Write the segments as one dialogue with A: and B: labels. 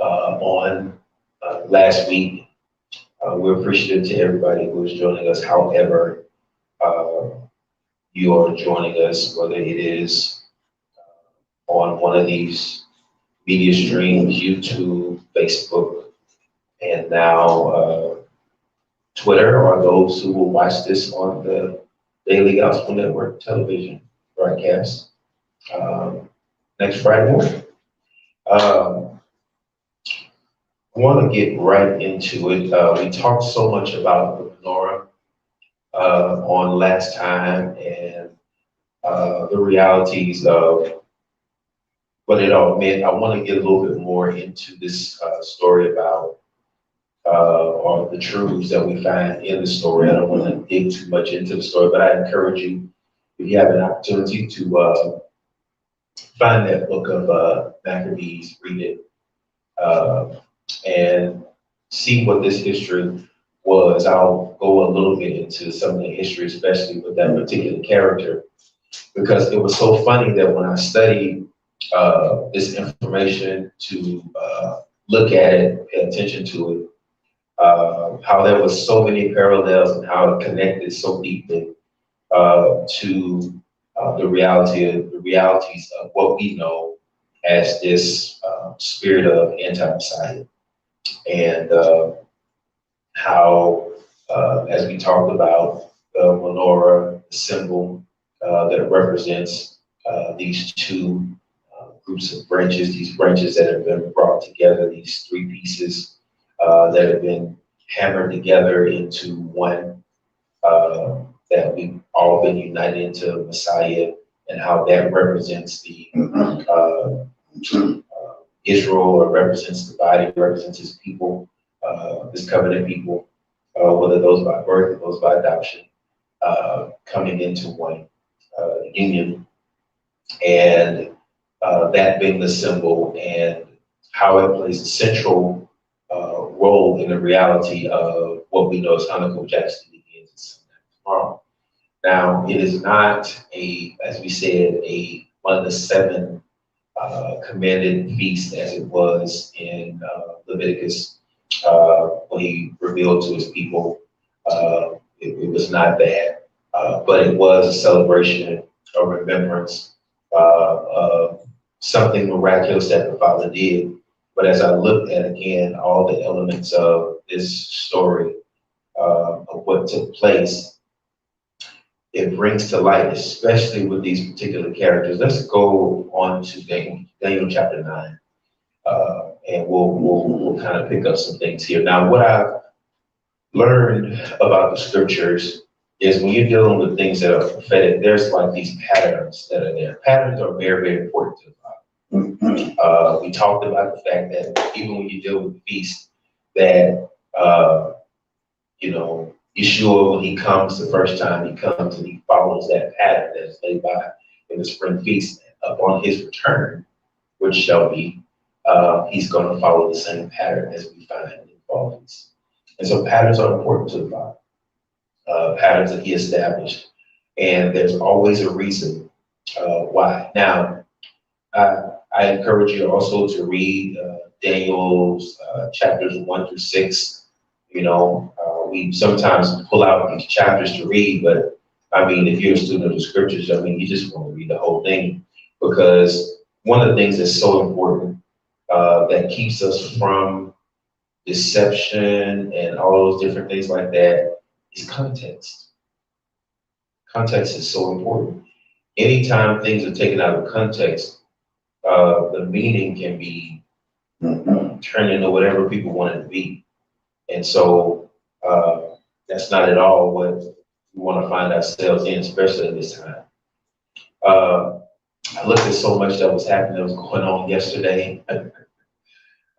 A: on last week. We're appreciative to everybody who is joining us. However, uh, you are joining us, whether it is on one of these media streams, YouTube, Facebook, and now Twitter, or those who will watch this on the Daily Gospel Network television broadcast next Friday morning. Um, I want to get right into it. We talked so much about the menorah on last time and the realities of what it all meant. I want to get a little bit more into this story about or the truths that we find in the story. I don't want to dig too much into the story, but I encourage you, if you have an opportunity, to find that book of Maccabees, read it, and see what this history was. I'll go a little bit into some of the history, especially with that particular character, because it was so funny that when I studied this information to look at it, pay attention to it, how there was so many parallels and how it connected so deeply to the realities of what we know as this spirit of anti-Messiah, and how, as we talked about, the menorah, the symbol that represents these two groups of branches, these branches that have been brought together, these three pieces that have been hammered together into one, that we've all been united into Messiah, and how that represents the Israel, or represents the body, represents his people, his covenant people, whether those by birth or those by adoption, coming into one union, and that being the symbol, and how it plays a central role in the reality of what we know as Hanukkah, which actually begins tomorrow. Now, it is not as we said, one of the seven commanded feasts as it was in Leviticus when he revealed to his people. It was not that, but it was a celebration, a remembrance of something miraculous that the Father did. But as I looked at again all the elements of this story of what took place, it brings to light, especially with these particular characters. Let's go on to Daniel chapter 9, and we'll kind of pick up some things here. Now, what I've learned about the scriptures is when you're dealing with things that are prophetic, there's like these patterns that are there. Patterns are very, very important to the Bible. We talked about the fact that even when you deal with the feast, that Yeshua, when he comes the first time, he comes and he follows that pattern that is laid by in the spring feast. Upon his return, which shall be, he's going to follow the same pattern as we find in fall feast. And so patterns are important to the Bible, patterns that he established. And there's always a reason why. Now, I encourage you also to read Daniel's chapters 1 through 6. We sometimes pull out these chapters to read, but I mean, if you're a student of the scriptures, I mean, you just want to read the whole thing, because one of the things that's so important that keeps us from deception and all those different things like that is context. Context is so important. Anytime things are taken out of context, the meaning can be turned into whatever people want it to be. And so that's not at all what we want to find ourselves in, especially at this time. I looked at so much that was happening, that was going on yesterday,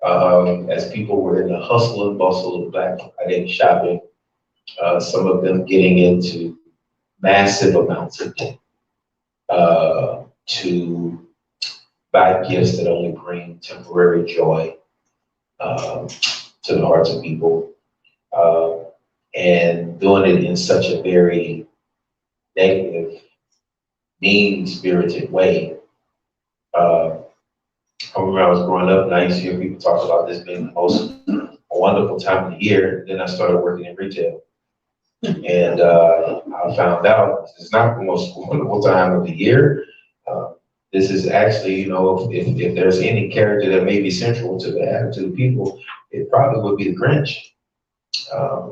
A: as people were in the hustle and bustle of Black Friday shopping, some of them getting into massive amounts of debt to buy gifts that only bring temporary joy to the hearts of people, and doing it in such a very negative, mean-spirited way. I remember I was growing up and I used to hear people talk about this being the most wonderful time of the year. Then I started working in retail. And I found out it's not the most wonderful time of the year. Uh, this is actually, if there's any character that may be central to the attitude of people, it probably would be the Grinch,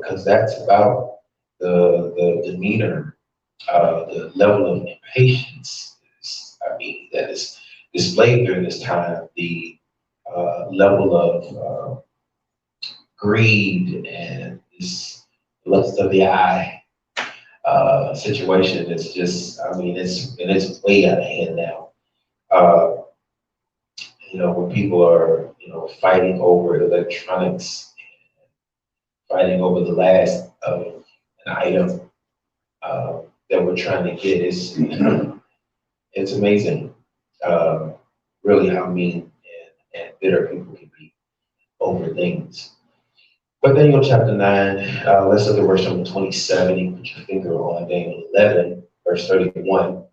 A: because that's about the demeanor, the level of impatience. I mean, that is displayed during this time. The level of greed and this lust of the eye situation is just, I mean, it's way out of hand now. Uh, when people are, fighting over electronics, fighting over the last of an item that we're trying to get is, it's amazing, really how mean and bitter people can be over things. But Daniel chapter 9, let's look at verse number 27. You can put your finger on Daniel 11, verse 31.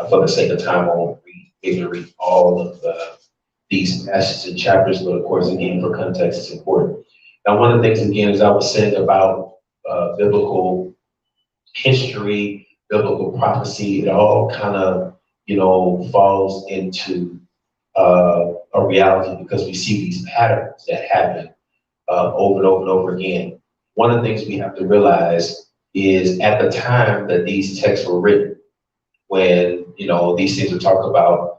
A: For the sake of time, I won't be able to read all of these passages and chapters, but of course, again, for context, it's important. Now, one of the things, again, as I was saying about biblical history, biblical prophecy, it all kind of, falls into a reality because we see these patterns that happen over and over and over again. One of the things we have to realize is at the time that these texts were written, when these things are talked about,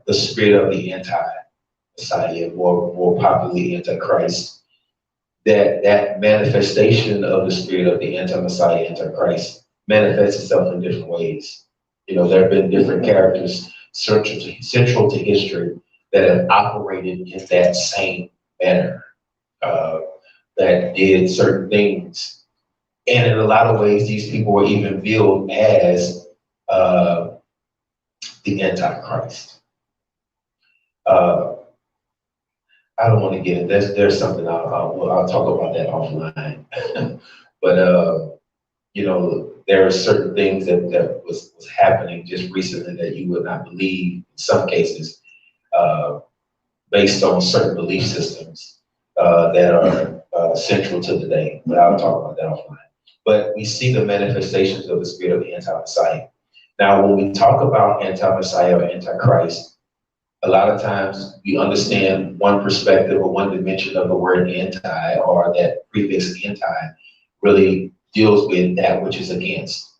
A: the spirit of the anti-Messiah, more popularly Antichrist, that manifestation of the spirit of the anti-Messiah, Antichrist, manifests itself in different ways. There have been different characters central to history that have operated in that same manner, that did certain things. And in a lot of ways, these people were even billed as the Antichrist. Uh, I don't want to get in. There's something I'll talk about that offline. But there are certain things that was happening just recently that you would not believe in some cases, based on certain belief systems that are central to the day. But I'll talk about that offline. But we see the manifestations of the spirit of the anti-Messiah. Now, when we talk about anti-Messiah or antichrist, a lot of times we understand one perspective or one dimension of the word anti, or that prefix anti really deals with that which is against.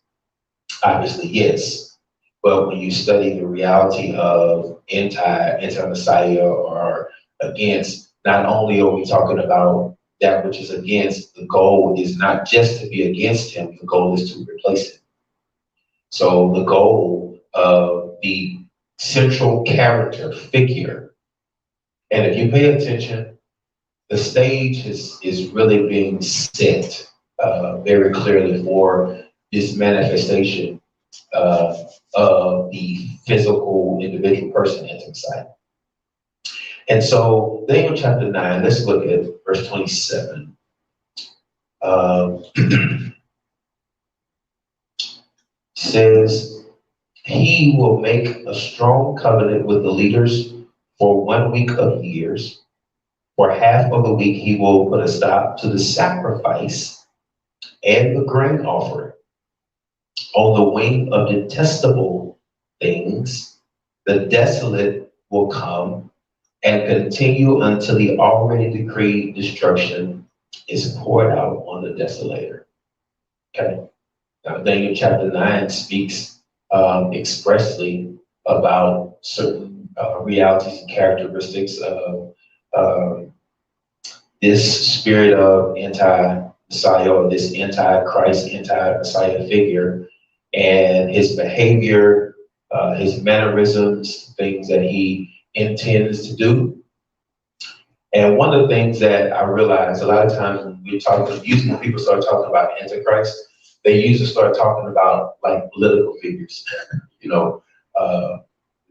A: Obviously, yes. But when you study the reality of anti-Messiah or against, not only are we talking about that which is against, the goal is not just to be against him, the goal is to replace him. So the goal of the central character figure, and if you pay attention, the stage is really being set very clearly for this manifestation of the physical individual person inside. And so Daniel chapter 9, let's look at verse 27. Says, he will make a strong covenant with the leaders for 1 week of years. For half of the week, he will put a stop to the sacrifice and the grain offering. On the wing of detestable things, the desolate will come and continue until the already decreed destruction is poured out on the desolator. Okay. Now, Daniel chapter 9 speaks expressly about certain realities and characteristics of this spirit of anti-Messiah, or this anti-Christ, anti-Messiah figure, and his behavior, his mannerisms, things that he intends to do. And one of the things that I realized a lot of times when we talk, usually when people start talking about Antichrist, they usually start talking about like political figures.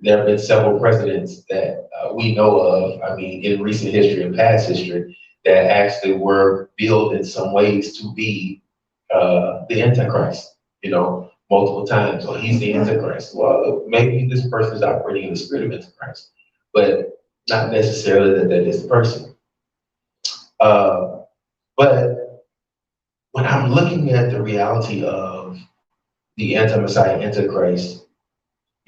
A: There have been several presidents that we know of, I mean, in recent history and past history, that actually were billed in some ways to be the Antichrist, multiple times. Or he's the Antichrist. Well, maybe this person is operating in the spirit of Antichrist. But Not necessarily that that is the person. Uh, but when I'm looking at the reality of the anti-Messiah, antichrist,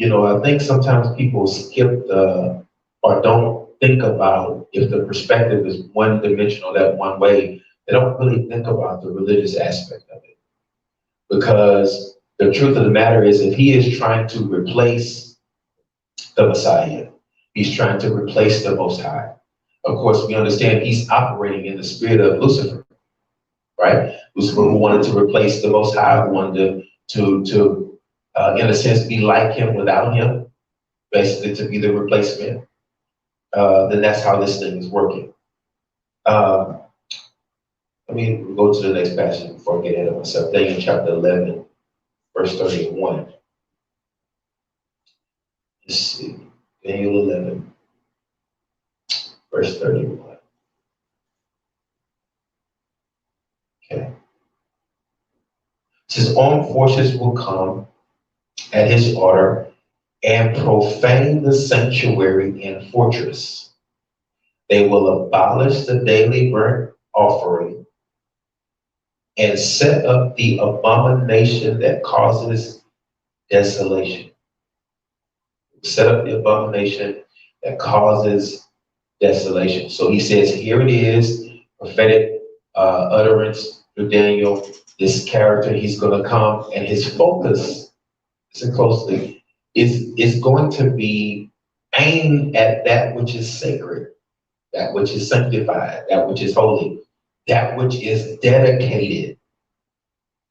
A: I think sometimes people skip or don't think about if the perspective is one dimensional, that one way, they don't really think about the religious aspect of it. Because the truth of the matter is, if he is trying to replace the Messiah, he's trying to replace the Most High. Of course, we understand he's operating in the spirit of Lucifer, right? Lucifer, who wanted to replace the Most High, who wanted to in a sense, be like him without him, basically to be the replacement. Then that's how this thing is working. Um, Let me go to the next passage before I get ahead of myself. Daniel chapter 11, verse 31. Let's see. Daniel 11, verse 31. Okay. It says, armed forces will come at his order and profane the sanctuary and fortress. They will abolish the daily burnt offering and set up the abomination that causes desolation. Set up the abomination that causes desolation. So he says, here it is, prophetic utterance through Daniel. This character, he's going to come, and his focus, listen closely, is going to be aimed at that which is sacred, that which is sanctified, that which is holy, that which is dedicated,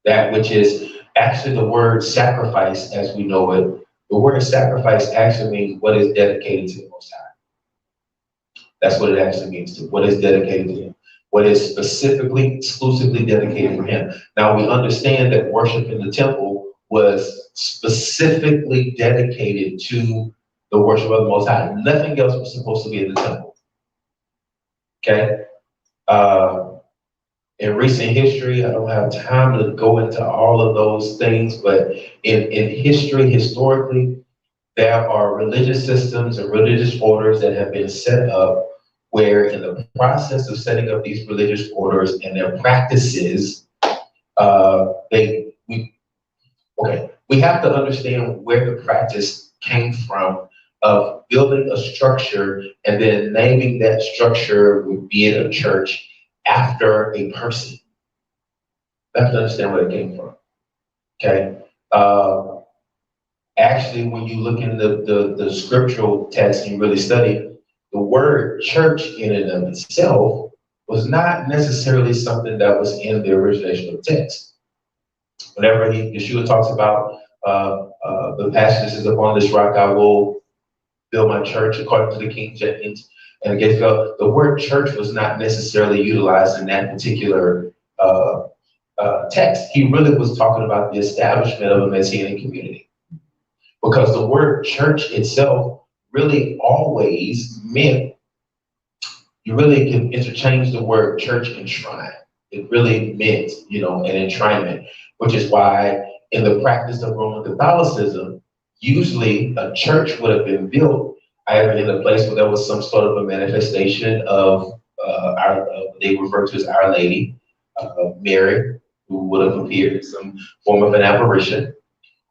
A: that which is actually the word sacrifice as we know it. The word sacrifice actually means what is dedicated to the Most High. That's what it actually means to what is dedicated to him. What is specifically, exclusively dedicated for him. Now we understand that worship in the temple was specifically dedicated to the worship of the Most High. Nothing else was supposed to be in the temple. Okay? In recent history, I don't have time to go into all of those things, but in history, historically, there are religious systems and religious orders that have been set up where in the process of setting up these religious orders and their practices, we have to understand where the practice came from of building a structure and then naming that structure, would be it a church, after a person. You have to understand where it came from. Okay. Actually, when you look in the scriptural text and you really study, the word church in and of itself was not necessarily something that was in the original text. Whenever Yeshua talks about the passage is upon this rock I will build my church according to the King James, and again, the word church was not necessarily utilized in that particular text. He really was talking about the establishment of a messianic community. Because the word church itself really always meant, you really can interchange the word church and shrine. It really meant, an enshrinement, which is why in the practice of Roman Catholicism, usually a church would have been built either in a place where there was some sort of a manifestation of they refer to as Our Lady, Mary, who would have appeared in some form of an apparition,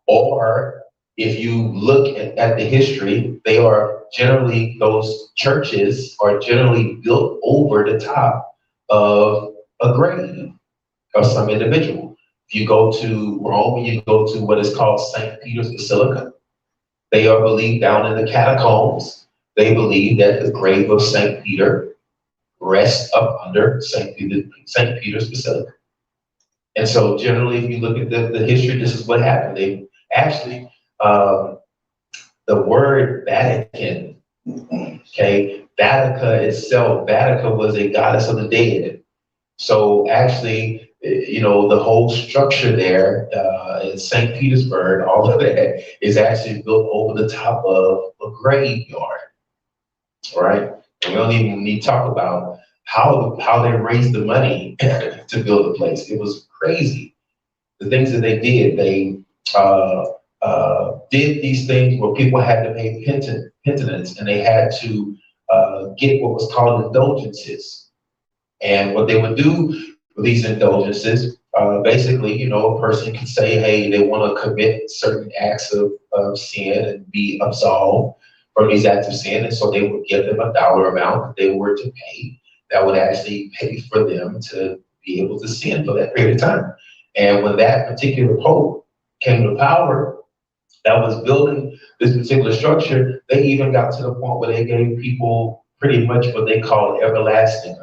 A: or if you look at the history, those churches are generally built over the top of a grave of some individual. If you go to Rome and you go to what is called St. Peter's Basilica, they are believed down in the catacombs. They believe that the grave of St. Peter rests up under St. Peter's Basilica. And so generally, if you look at the history, this is what happened. They actually, the word Vatican, okay, Vatica itself, Vatica was a goddess of the dead. So actually, the whole structure there in St. Petersburg, all of that is actually built over the top of a graveyard, right? And we don't even need to talk about how they raised the money to build the place. It was crazy. The things that they did, they did these things where people had to pay penance, and they had to get what was called indulgences. And what they would do with these indulgences, basically, a person could say, hey, they want to commit certain acts of sin and be absolved from these acts of sin. And so they would give them a dollar amount that they were to pay that would actually pay for them to be able to sin for that period of time. And when that particular pope came to power, that was building this particular structure, they even got to the point where they gave people pretty much what they call everlasting,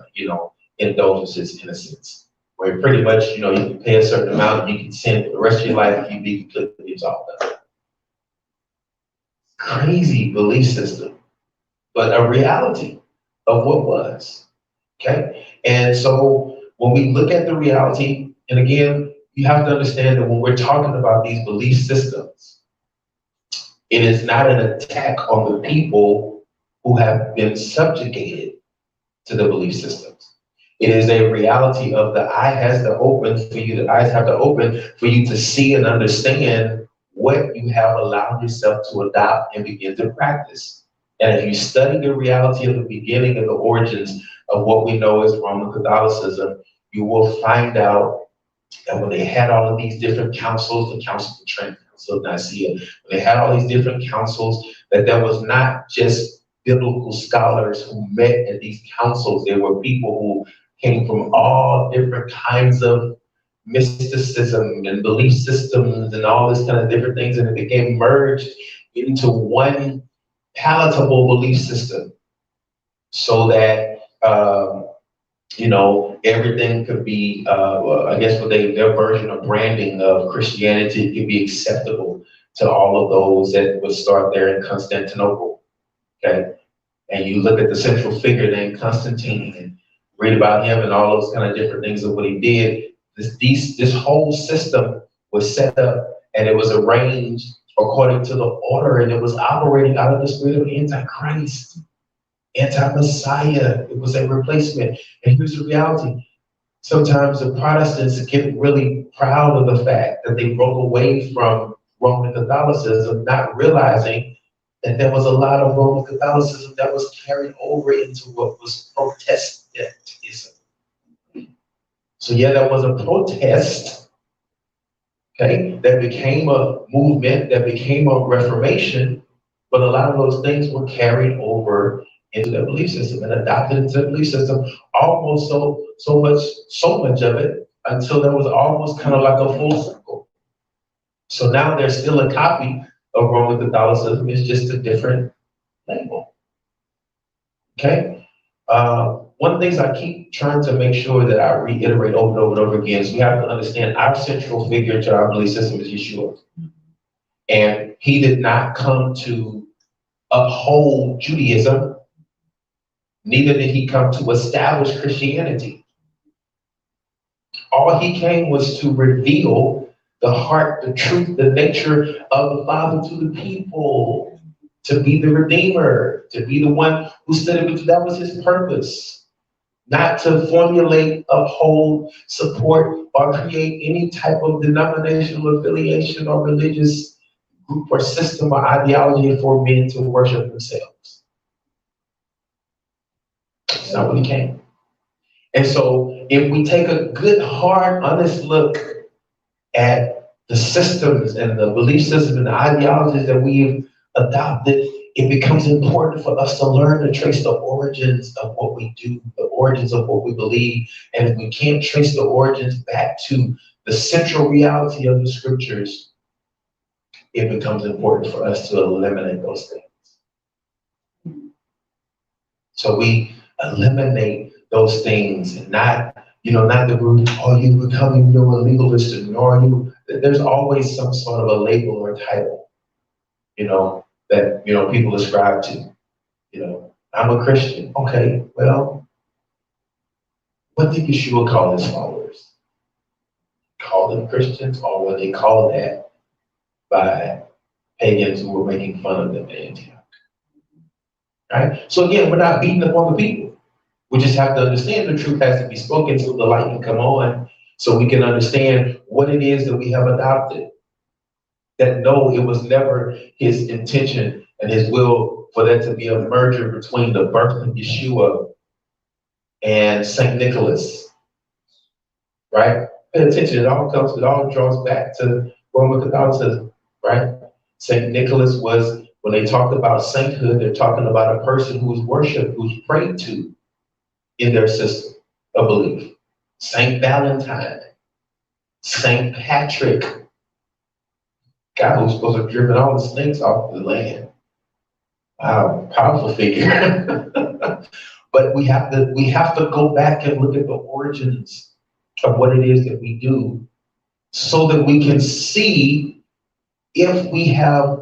A: indulgences in a sense. Where pretty much, you can pay a certain amount and you can sin for the rest of your life if you be completely absolved of it. Crazy belief system, but a reality of what was. Okay? And so when we look at the reality, and again, you have to understand that when we're talking about these belief systems, it is not an attack on the people who have been subjugated to the belief systems. It is a reality of the eye has to open for you, the eyes have to open for you to see and understand what you have allowed yourself to adopt and begin to practice. And if you study the reality of the beginning and the origins of what we know as Roman Catholicism, you will find out that when they had all of these different councils, the Council of Trent, Council of Nicaea, when they had all these different councils, that there was not just biblical scholars who met at these councils. There were people who came from all different kinds of mysticism and belief systems and all this kind of different things, and it became merged into one palatable belief system so that everything could be, I guess their version of branding of Christianity could be acceptable to all of those that would start there in Constantinople. Okay, and you look at the central figure named Constantine and read about him and all those kind of different things of what he did. This whole system was set up and it was arranged according to the order, and it was operating out of the spirit of Antichrist, anti-Messiah. It was a replacement. And here's the reality. Sometimes the Protestants get really proud of the fact that they broke away from Roman Catholicism, not realizing that there was a lot of Roman Catholicism that was carried over into what was Protestantism. So yeah, there was a protest, okay, that became a movement, that became a reformation, but a lot of those things were carried over into their belief system and adopted into the belief system, almost so much of it until there was almost kind of like a full circle. So now there's still a copy of Roman Catholicism, it's just a different label. Okay? One of the things I keep trying to make sure that I reiterate over and over and over again is we have to understand our central figure to our belief system is Yeshua. And he did not come to uphold Judaism, neither did he come to establish Christianity. All he came was to reveal the heart, the truth, the nature of the Father to the people, to be the Redeemer, to be the one who stood in. That was his purpose, not to formulate, uphold, support, or create any type of denominational affiliation or religious group or system or ideology for men to worship themselves. That's not what he came. And so if we take a good, hard, honest look at the systems and the belief systems and the ideologies that we've adopted, it becomes important for us to learn to trace the origins of what we do, the origins of what we believe. And if we can't trace the origins back to the central reality of the scriptures, it becomes important for us to eliminate those things. So we eliminate those things and not the group, you becoming a legalist, or there's always some sort of a label or title, that, people ascribe to. I'm a Christian. Okay, well, what did Yeshua call his followers? Call them Christians, or were they called that by pagans who were making fun of them in Antioch? Right? So again, we're not beating up on the people. We just have to understand the truth has to be spoken so the light can come on, so we can understand what it is that we have adopted. That no, it was never his intention and his will for there to be a merger between the birth of Yeshua and Saint Nicholas, right? Pay attention, it all draws back to Roman Catholicism, right? Saint Nicholas was, when they talk about sainthood, they're talking about a person who's worshipped, who's prayed to in their system of belief. Saint Valentine, Saint Patrick, guy who's supposed to have driven all the snakes off the land. Wow, powerful figure. But we have to go back and look at the origins of what it is that we do, so that we can see if we have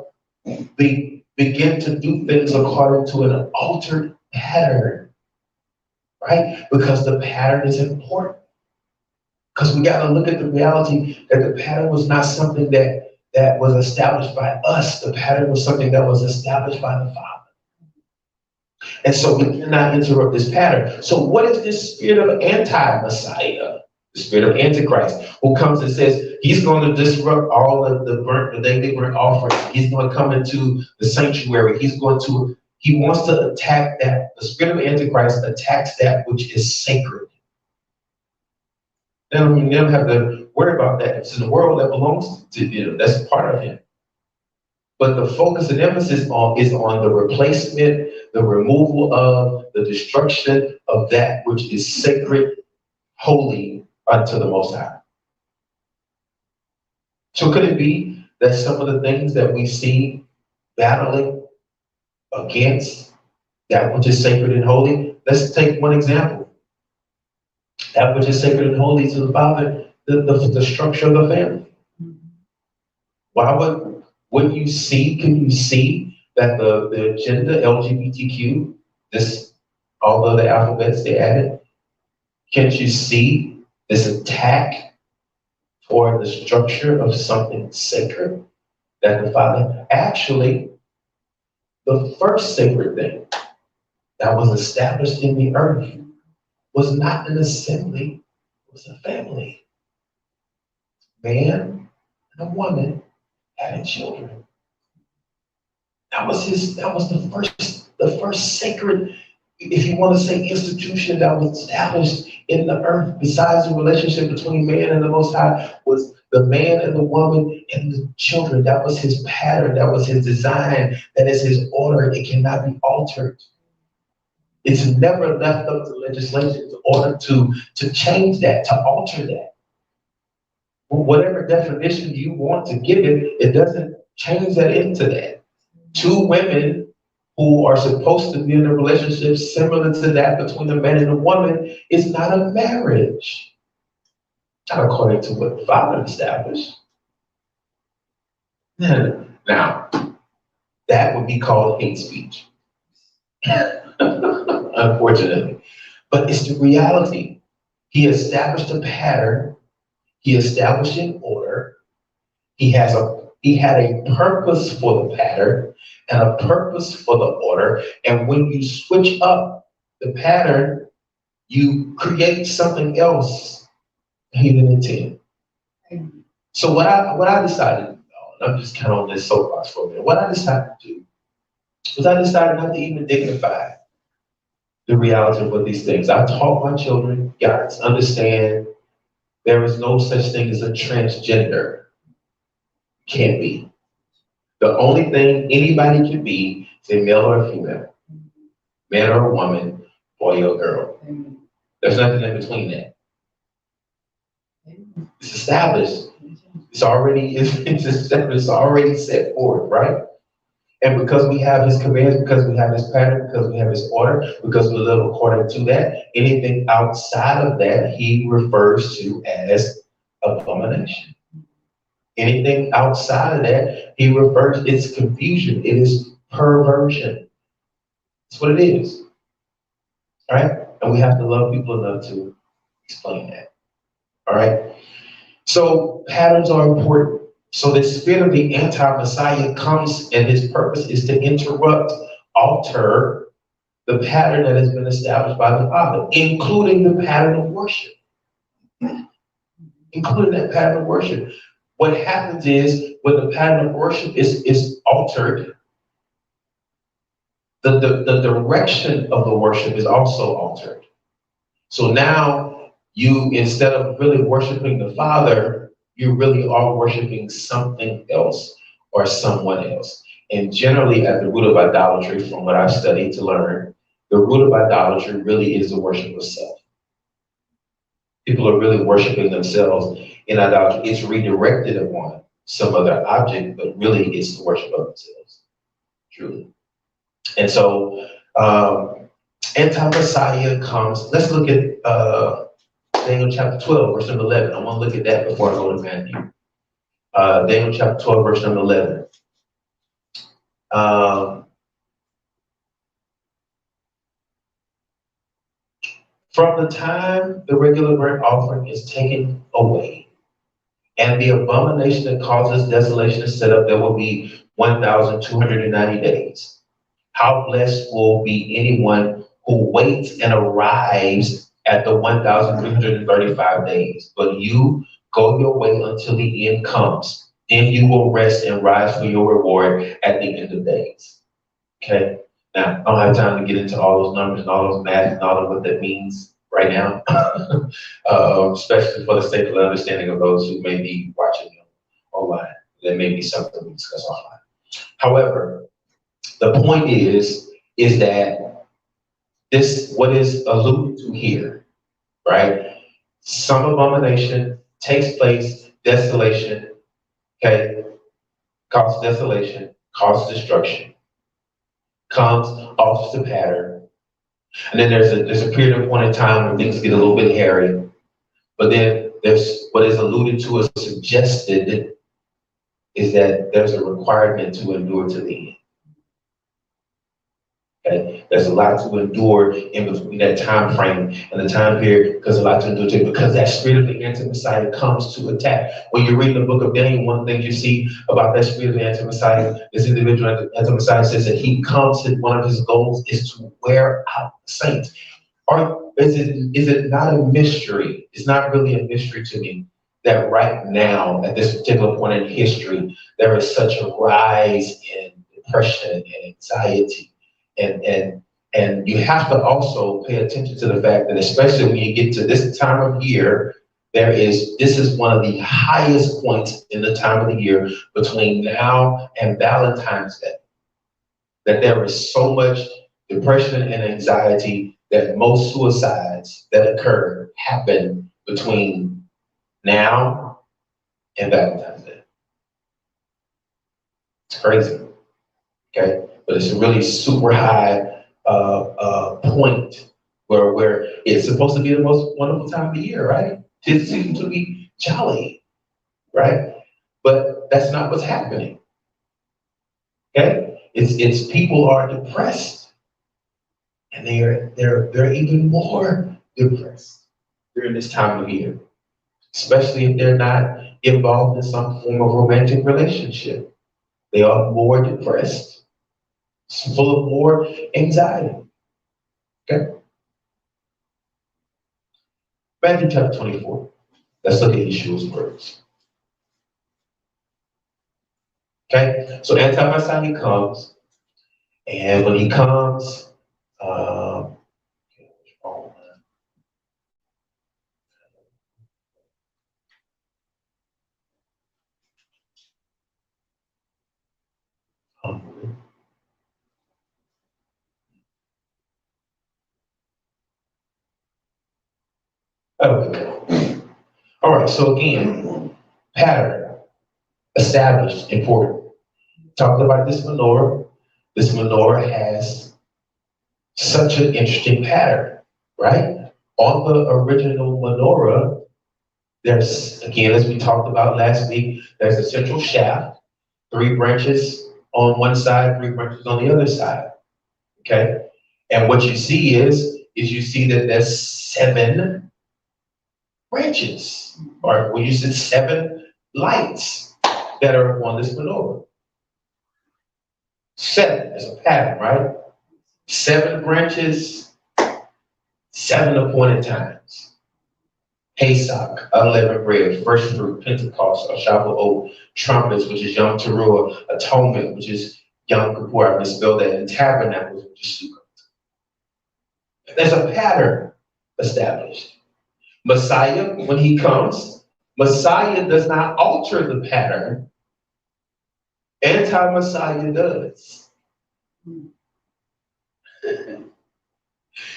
A: begin to do things according to an altered pattern, right? Because the pattern is important. Because we got to look at the reality that the pattern was not something that was established by us. The pattern was something that was established by the Father. And so we cannot interrupt this pattern. So what is this spirit of anti-Messiah? The spirit of Antichrist, who comes and says he's going to disrupt all of the daily burnt offering. He's going to come into the sanctuary. He wants to attack that. The spirit of Antichrist attacks that which is sacred. They don't have to worry about that. It's in the world that belongs to him. That's part of him. But the focus and emphasis is on the replacement, the removal of, the destruction of that which is sacred, holy unto the Most High. So could it be that some of the things that we see battling against that which is sacred and holy? Let's take one example. That which is sacred and holy to the Father, the structure of the family. Why can you see that the agenda, LGBTQ, all of the alphabets they added, can't you see this attack for the structure of something sacred that the Father, actually, the first sacred thing that was established in the earth was not an assembly, it was a family. Man and a woman having children. That was the first sacred, if you want to say, institution that was established in the earth, besides the relationship between man and the Most High, was the man and the woman and the children. That was his pattern, that was his design, that is his order. It cannot be altered. It's never left up to legislation in order to change that, to alter that. Whatever definition you want to give it, it doesn't change that into that. Two women who are supposed to be in a relationship similar to that between a man and a woman is not a marriage. Not according to what the Father established. Now, that would be called hate speech. Unfortunately. But it's the reality. He established a pattern. He established an order. He had a purpose for the pattern and a purpose for the order. And when you switch up the pattern, you create something else he didn't intend. So what I decided, and I'm just kind of on this soapbox for a minute, what I decided to do was I decided not to even dignify the reality of what these things. I taught my children, guys, understand there is no such thing as a transgender. Can't be. The only thing anybody can be is a male or a female, man or a woman, boy or girl. There's nothing in between that. It's established. It's already set forth, right? And because we have his commands, because we have his pattern, because we have his order, because we live according to that, anything outside of that he refers to as abomination. Anything outside of that, he refers, it's confusion, it is perversion. That's what it is. All right? And we have to love people enough to explain that. All right? So patterns are important. So the spirit of the anti-Messiah comes, and his purpose is to interrupt, alter the pattern that has been established by the Father, including the pattern of worship. Including that pattern of worship. What happens is when the pattern of worship is altered, the direction of the worship is also altered. So now you, instead of really worshiping the Father, you really are worshiping something else or someone else. And generally, at the root of idolatry, from what I've studied to learn, the root of idolatry really is the worship of self. People are really worshiping themselves in idolatry. It's redirected upon some other object, but really it's the worship of themselves, truly. And so, anti-Messiah comes. Let's look at Daniel chapter 12, verse number 11. I want to look at that before I go to Matthew. Daniel chapter 12, verse number 11. From the time the regular burnt offering is taken away, and the abomination that causes desolation is set up, there will be 1,290 days. How blessed will be anyone who waits and arrives at the 1,335 days. But you go your way until the end comes. Then you will rest and rise for your reward at the end of days. Okay? Now, I don't have time to get into all those numbers and all those math and all of what that means right now, especially for the sake of the understanding of those who may be watching online. That may be something we discuss online. However, the point is that this, what is alluded to here, right? Some abomination takes place, desolation, okay, causes desolation, causes destruction, comes, alters the pattern, and then there's a period of point in time when things get a little bit hairy, but then there's what is alluded to or suggested is that there's a requirement to endure to the end. Okay? There's a lot to endure in between that time frame and the time period, because a lot to endure to, because that spirit of the anti-Messiah comes to attack. When you read the book of Daniel, one thing you see about that spirit of the anti-Messiah, this individual anti-Messiah says that he comes, and one of his goals is to wear out the saints. Or is it not a mystery? It's not really a mystery to me that right now, at this particular point in history, there is such a rise in depression and anxiety. And you have to also pay attention to the fact that, especially when you get to this time of year, this is one of the highest points in the time of the year between now and Valentine's Day. That there is so much depression and anxiety that most suicides that occur happen between now and Valentine's Day. It's crazy, okay? But it's a really super high point where it's supposed to be the most wonderful time of the year, right? It seems to be jolly, right? But that's not what's happening, okay? It's people are depressed, and they're even more depressed during this time of year, especially if they're not involved in some form of romantic relationship. They are more depressed, full of more anxiety. Okay. Matthew chapter 24. Let's look at Yeshua's words. Okay. So anti-Messiah comes, and when he comes, okay. All right. So again, pattern established, important. Talked about this menorah. This menorah has such an interesting pattern, right? On the original menorah, there's, again, as we talked about last week, there's a central shaft, 3 branches on one side, 3 branches on the other side, okay? And what you see is you see that there's 7 branches, or when you said 7 lights that are on this menorah. 7 is a pattern, right? 7 branches, 7 appointed times. Pesach, unleavened bread, first fruit, Pentecost, Shavuot, trumpets, which is Yom Teruah, atonement, which is Yom Kippur, I misspelled that, and tabernacles, which is Sukkot. There's a pattern established. Messiah, when he comes, Messiah does not alter the pattern. Anti-Messiah does.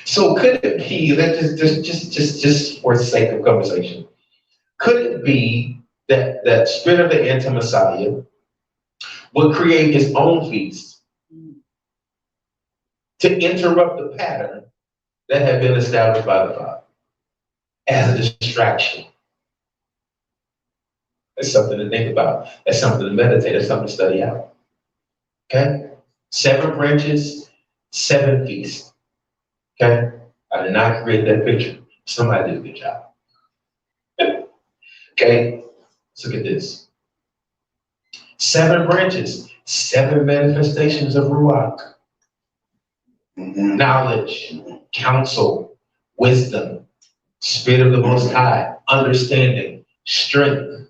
A: So could it be, just for the sake of conversation, could it be that that spirit of the anti-Messiah would create his own feast to interrupt the pattern that had been established by the Father as a distraction? That's something to think about. That's something to meditate. That's something to study out. Okay? 7 branches, 7 feasts. Okay? I did not create that picture. Somebody did a good job. Okay? Let's look at this. 7 branches, 7 manifestations of Ruach. Knowledge, counsel, wisdom, spirit of the Most High, understanding, strength,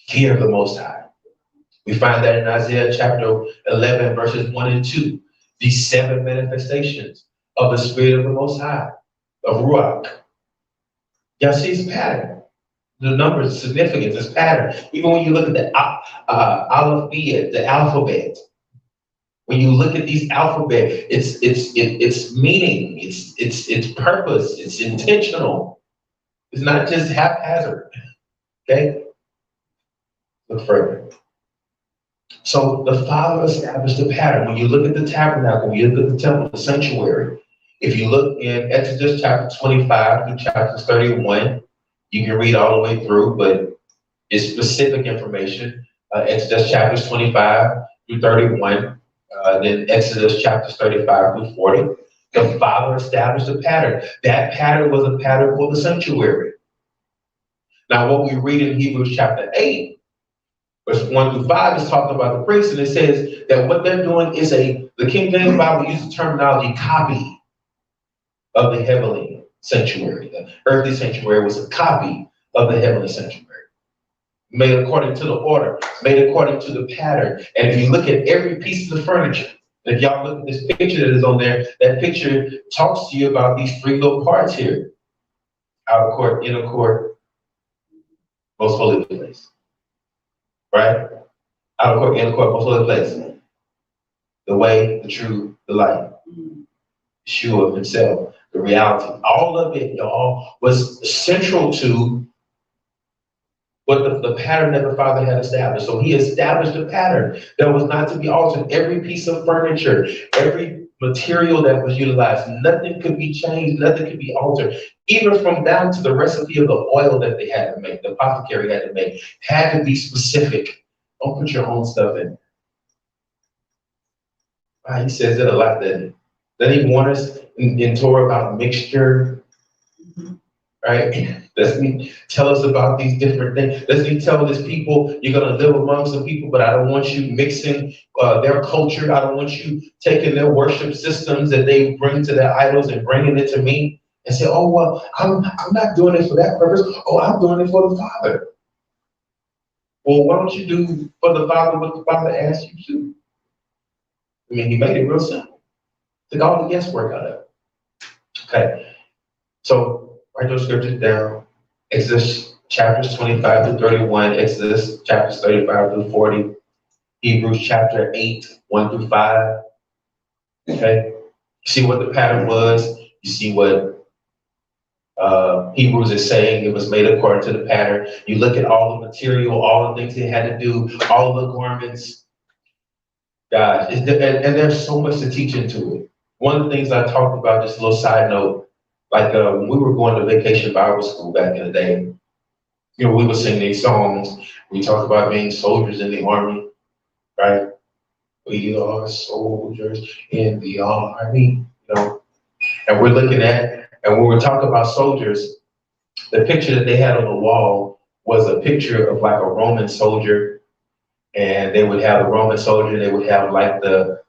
A: fear of the Most High. We find that in Isaiah chapter 11, verses 1 and 2. These 7 manifestations of the spirit of the Most High, of Ruach. Y'all see this pattern. The numbers, significance, this pattern. Even when you look at the alphabet, the alphabet, when you look at these alphabet, it's meaning, it's purpose, it's intentional. It's not just haphazard. Okay? Look further. So the Father established a pattern. When you look at the tabernacle, when you look at the temple, the sanctuary, if you look in Exodus chapter 25 through chapter 31, you can read all the way through, but it's specific information. Exodus chapters 25 through 31, then Exodus chapters 35 through 40. The Father established a pattern. That pattern was a pattern for the sanctuary. Now, what we read in Hebrews chapter 8, verse 1 through 5 is talking about the priests, and it says that what they're doing is the King James Bible uses the terminology copy of the heavenly sanctuary. The earthly sanctuary was a copy of the heavenly sanctuary, made according to the order, made according to the pattern. And if you look at every piece of the furniture, if y'all look at this picture that is on there, that picture talks to you about these 3 little parts here. Outer court, inner court, most holy place. Right? Outer court, inner court, most holy place. The way, the truth, the light. Yeshua himself, the reality. All of it, y'all, was central to what the pattern that the Father had established. So he established a pattern that was not to be altered. Every piece of furniture, every material that was utilized, nothing could be changed, nothing could be altered. Even from down to the recipe of the oil that they had to make, the apothecary had to make, had to be specific. Don't put your own stuff in. Wow, he says it a lot, doesn't he warn us in Torah about mixture? Right? Doesn't he tell us about these different things? Doesn't he tell his people, you're going to live among some people, but I don't want you mixing their culture. I don't want you taking their worship systems that they bring to their idols and bringing it to me and say, oh, well, I'm not doing it for that purpose. Oh, I'm doing it for the Father. Well, why don't you do for the Father what the Father asked you to do? I mean, he made it real simple. Took all the guesswork out of it. Okay. So write those scriptures down. Exodus chapters 25 through 31, Exodus chapters 35 through 40, Hebrews chapter 8, 1 through 5. Okay. See what the pattern was. You see what Hebrews is saying. It was made according to the pattern. You look at all the material, all the things they had to do, all the garments. Gosh, and there's so much to teach into it. One of the things I talked about, just a little side note, like when we were going to vacation Bible school back in the day, you know, we would sing these songs. We talked about being soldiers in the army, right? We are soldiers in the army, you know. And we're looking at, and when we're talking about soldiers, the picture that they had on the wall was a picture of like a Roman soldier. And they would have the Roman soldier, they would have like the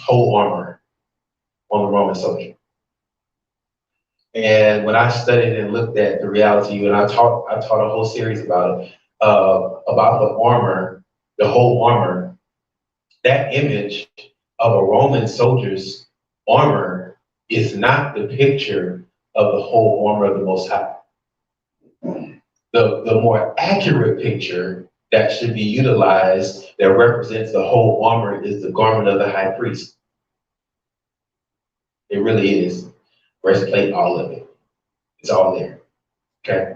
A: whole armor on the Roman soldier. And when I studied and looked at the reality, and I taught a whole series about it, about the armor, the whole armor That image of a Roman soldier's armor is not the picture of the whole armor of the Most High. The more accurate picture that should be utilized that represents the whole armor is the garment of the high priest. It really is. Breastplate, all of it. It's all there. Okay?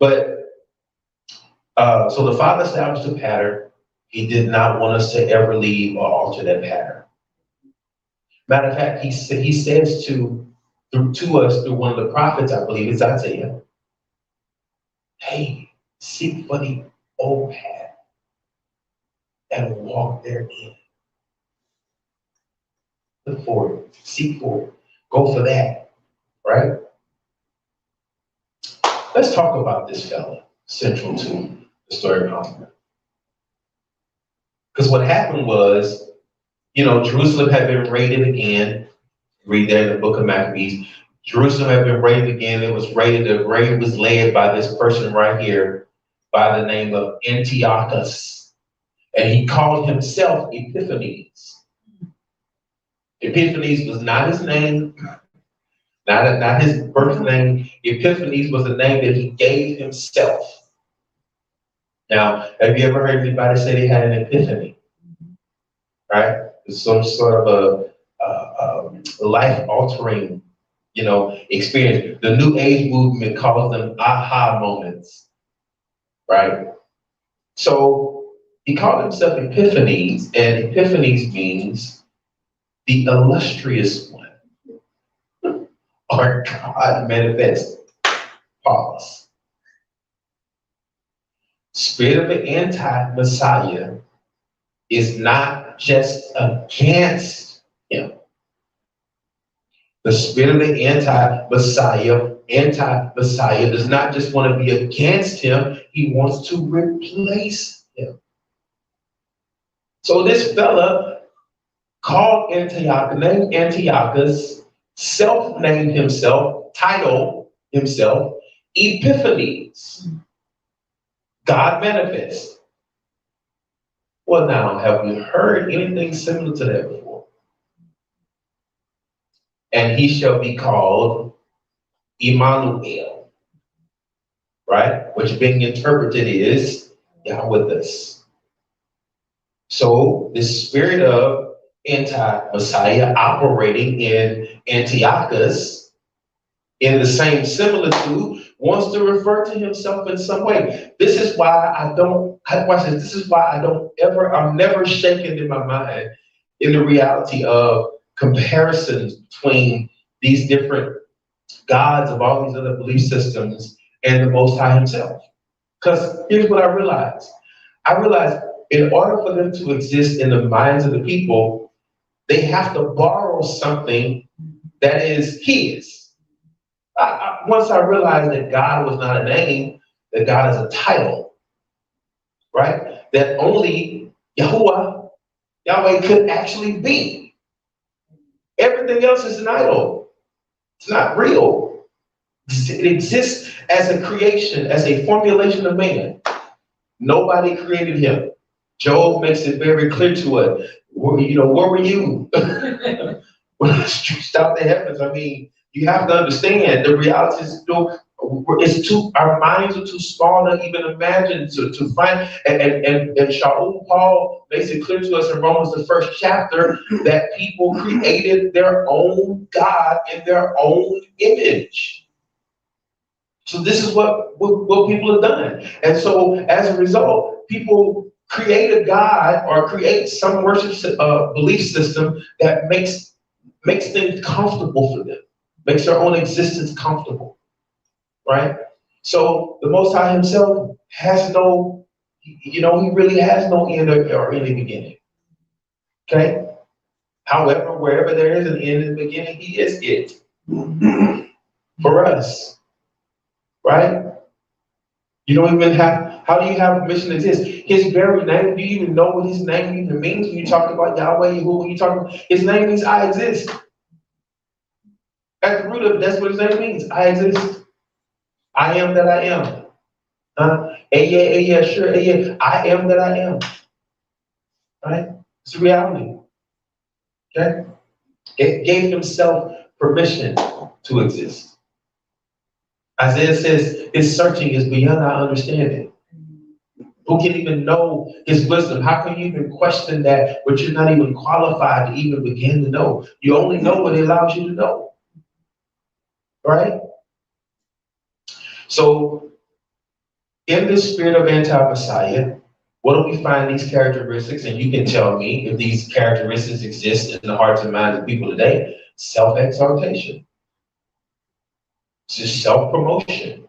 A: But so the Father established a pattern. He did not want us to ever leave or alter that pattern. Matter of fact, he says to us through one of the prophets, I believe it's Isaiah, hey, seek for the old path and walk therein. Look for it, seek for it, go for that, right? Let's talk about this fella, central to the story of Hanukkah. Because what happened was, Jerusalem had been raided again. Read there in the book of Maccabees. Jerusalem had been raided again. It was raided. The raid was led by this person right here by the name of Antiochus. And he called himself Epiphanes. Epiphanes was not his name, not his birth name. Epiphanes was a name that he gave himself. Now, have you ever heard anybody say they had an epiphany? Right? It's some sort of a life-altering, experience. The New Age movement calls them aha moments, right? So he called himself Epiphanes, and Epiphanes means the illustrious one, or God manifest. Pause. Spirit of the anti-Messiah is not just against him. The spirit of the anti-Messiah does not just want to be against him, he wants to replace him. So this fella called Antiochus, named Antiochus, self-named himself, titled himself, Epiphanes. God manifest. Well, now, have we heard anything similar to that before? And he shall be called Emmanuel, right? Which being interpreted is God with us. So the spirit of anti-Messiah operating in Antiochus in the same similitude wants to refer to himself in some way. This is why I'm never shaken in my mind in the reality of comparisons between these different gods of all these other belief systems and the Most High himself. Because here's what I realized. In order for them to exist in the minds of the people, they have to borrow something that is his. Once I realized that God was not a name, that God is a title, right? That only Yahweh could actually be. Everything else is an idol. It's not real. It exists as a creation, as a formulation of man. Nobody created him. Job makes it very clear to us. Where were you when I stretched out the heavens? I mean, you have to understand the reality is our minds are too small to even imagine to find. And Shaul Paul makes it clear to us in Romans, the first chapter, that people created their own God in their own image. So this is what people have done. And so as a result, people create a God or create some worship belief system that makes things comfortable for them, makes their own existence comfortable, right? So the Most High himself has he really has no end or any beginning, okay? However, wherever there is an end and beginning, he is it for us, right? You don't even how do you have permission to exist? His very name, do you even know what his name even means when you talk about Yahweh? When you talk about his name means I exist. At the root of it, that's what his name means. I exist. I am that I am. Yeah, sure, yeah. I am that I am. Right? It's a reality. Okay? It gave himself permission to exist. Isaiah says his searching is beyond our understanding. Who can even know his wisdom? How can you even question that, but you're not even qualified to even begin to know? You only know what he allows you to know, right? So, in this spirit of anti-Messiah, what do we find these characteristics? And you can tell me if these characteristics exist in the hearts and minds of people today. Self-exaltation. It's just self-promotion,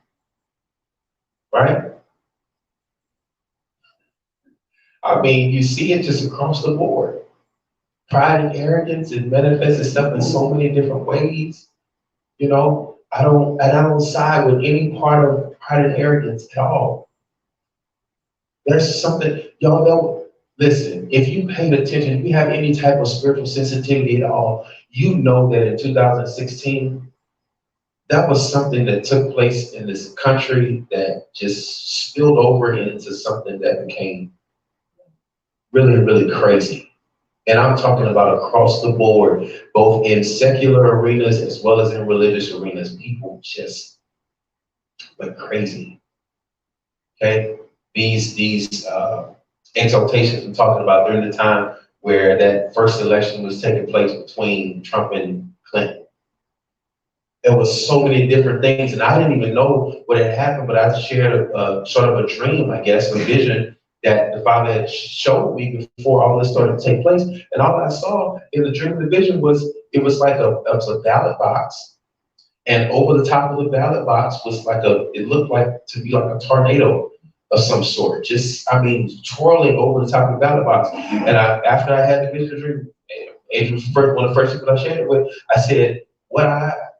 A: right? I mean, you see it just across the board. Pride and arrogance, it manifests itself in so many different ways. You know, I don't side with any part of pride and arrogance at all. There's something, y'all know, listen, if you paid attention, if you have any type of spiritual sensitivity at all, you know that in 2016, that was something that took place in this country that just spilled over into something that became really, really crazy. And I'm talking about across the board, both in secular arenas as well as in religious arenas. People just went crazy. Okay, these exaltations I'm talking about during the time where that first election was taking place between Trump and Clinton. There was so many different things, and I didn't even know what had happened. But I shared a sort of a dream, I guess, a vision that the Father had showed me before all this started to take place. And all I saw in the dream, the vision was it was like it was a ballot box, and over the top of the ballot box was like it looked like to be like a tornado of some sort. Just, I mean, twirling over the top of the ballot box. And after I had the vision dream, Adrian was one of the first people I shared it with, I said,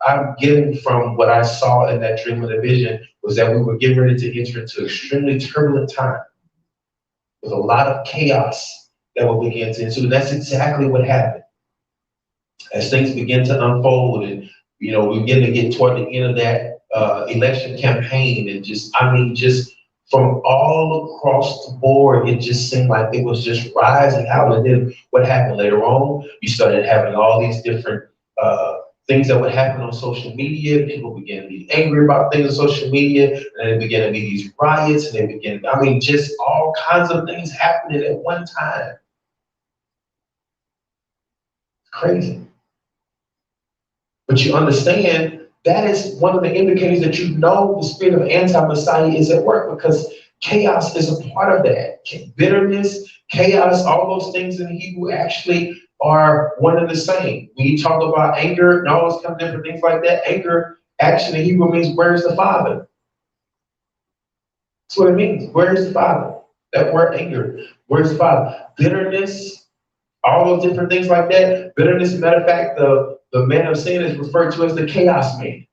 A: I'm getting from what I saw in that dream of the vision was that we were getting ready to enter into extremely turbulent time with a lot of chaos that will begin to ensue. That's exactly what happened. As things begin to unfold and we begin to get toward the end of that election campaign and just from all across the board, it just seemed like it was just rising out. And then what happened later on, you started having all these different things that would happen on social media. People began to be angry about things on social media, and then there began to be these riots, and they began, just all kinds of things happening at one time. Crazy. But you understand that is one of the indicators that you know the spirit of anti-Messiah is at work, because chaos is a part of that. Bitterness, chaos, all those things in Hebrew actually are one and the same. When you talk about anger and all those kind of different things like that, anger actually in Hebrew means where's the Father? That's what it means. Where's the Father? That word anger. Where's the Father? Bitterness, all those different things like that. Bitterness, matter of fact, the man of sin is referred to as the chaos man.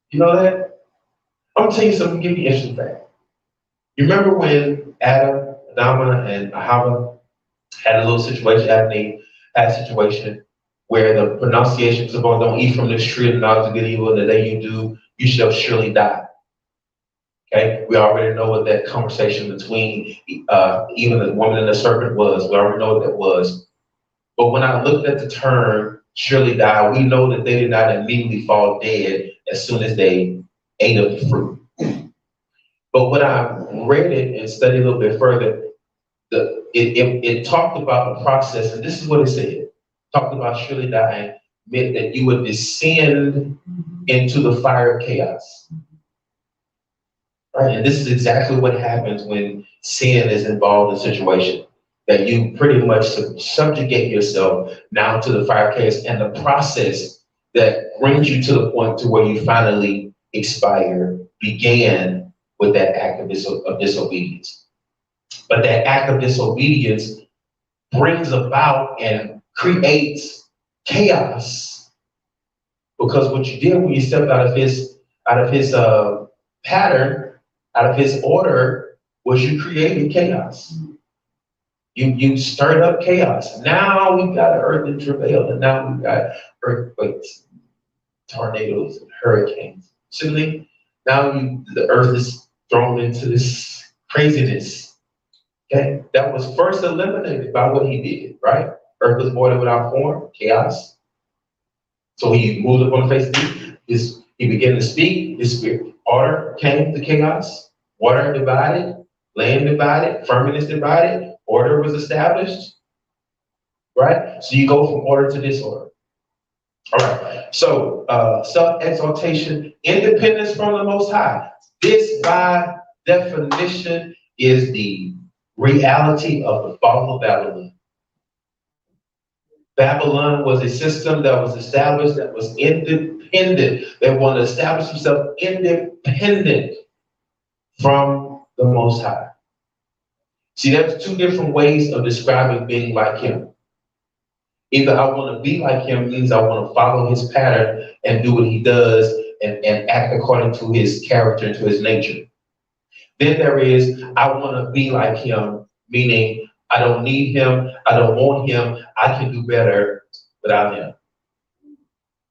A: You know that? I'm gonna tell you something, give you an interesting fact. You remember when Adam, Adama, and Ahava had a little situation, had a situation where the pronunciation was about don't eat from this tree of the knowledge of good and evil, and the day you do, you shall surely die. Okay, we already know what that conversation between even the woman and the serpent was. We already know what that was. But when I looked at the term surely die, we know that they did not immediately fall dead as soon as they ate of the fruit. But when I read it and studied a little bit further, it talked about the process, and this is what it said. Talked about surely dying meant that you would descend into the fire of chaos. Right? And this is exactly what happens when sin is involved in a situation. That you pretty much subjugate yourself now to the fire of chaos, and the process that brings you to the point to where you finally expire began with that act of disobedience. But that act of disobedience brings about and creates chaos, because what you did when you stepped out of his pattern, out of his order, was you created chaos. You stirred up chaos. Now we've got earth in travail, and now we've got earthquakes, tornadoes, and hurricanes. Simply, now the earth is thrown into this craziness. Okay, that was first eliminated by what he did, right? Earth was void without form, chaos. So he moved up on the face of the deep. He began to speak. His spirit, order came to chaos. Water divided, land divided, firmament divided. Order was established, right? So you go from order to disorder. All right. So self-exaltation, independence from the Most High. This, by definition, is the reality of the fall of Babylon. Babylon was a system that was established that was independent. They wanted to establish themselves independent from the Most High. See, there's two different ways of describing being like Him. Either I want to be like Him means I want to follow His pattern and do what He does and act according to His character and to His nature. Then there is I want to be like Him, meaning I don't need Him, I don't want Him, I can do better without Him.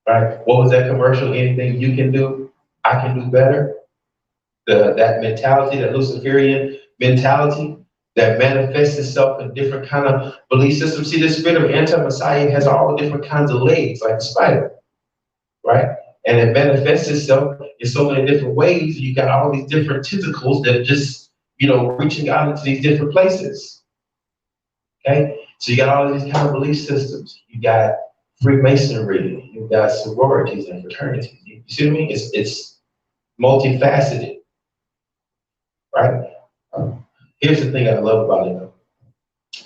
A: Right? What was that commercial? Anything you can do, I can do better. That mentality, that Luciferian mentality that manifests itself in different kind of belief systems. See, the spirit of anti-Messiah has all different kinds of legs, like a spider, right? And it manifests itself in so many different ways. You got all these different tentacles that are just, reaching out into these different places. Okay? So you got all these kind of belief systems. You got Freemasonry, you got sororities and fraternities. You see what I mean? It's multifaceted, right? Here's the thing I love about it, though.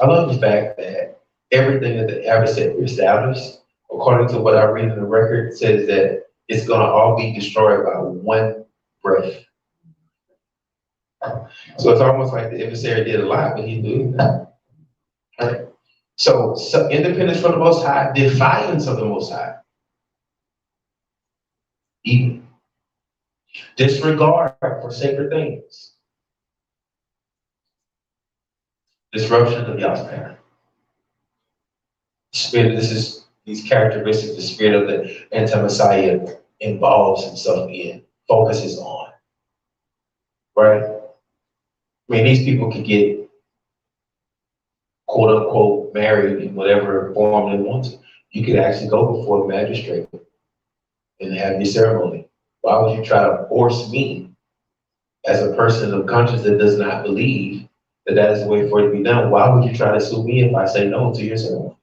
A: I love the fact that everything that the adversary established, according to what I read in the record, says that it's going to all be destroyed by one breath. So it's almost like the adversary did a lot, but he did nothing. Right? So independence from the Most High, defiance of the Most High, even disregard for sacred things, disruption of Yah's pattern. Spirit, these characteristics the spirit of the anti-Messiah involves himself in, focuses on. Right? I mean, these people could get quote unquote married in whatever form they want to. You could actually go before the magistrate and have your ceremony. Why would you try to force me as a person of conscience that does not believe that that is the way for it to be done? Why would you try to sue me if I say no to your ceremony?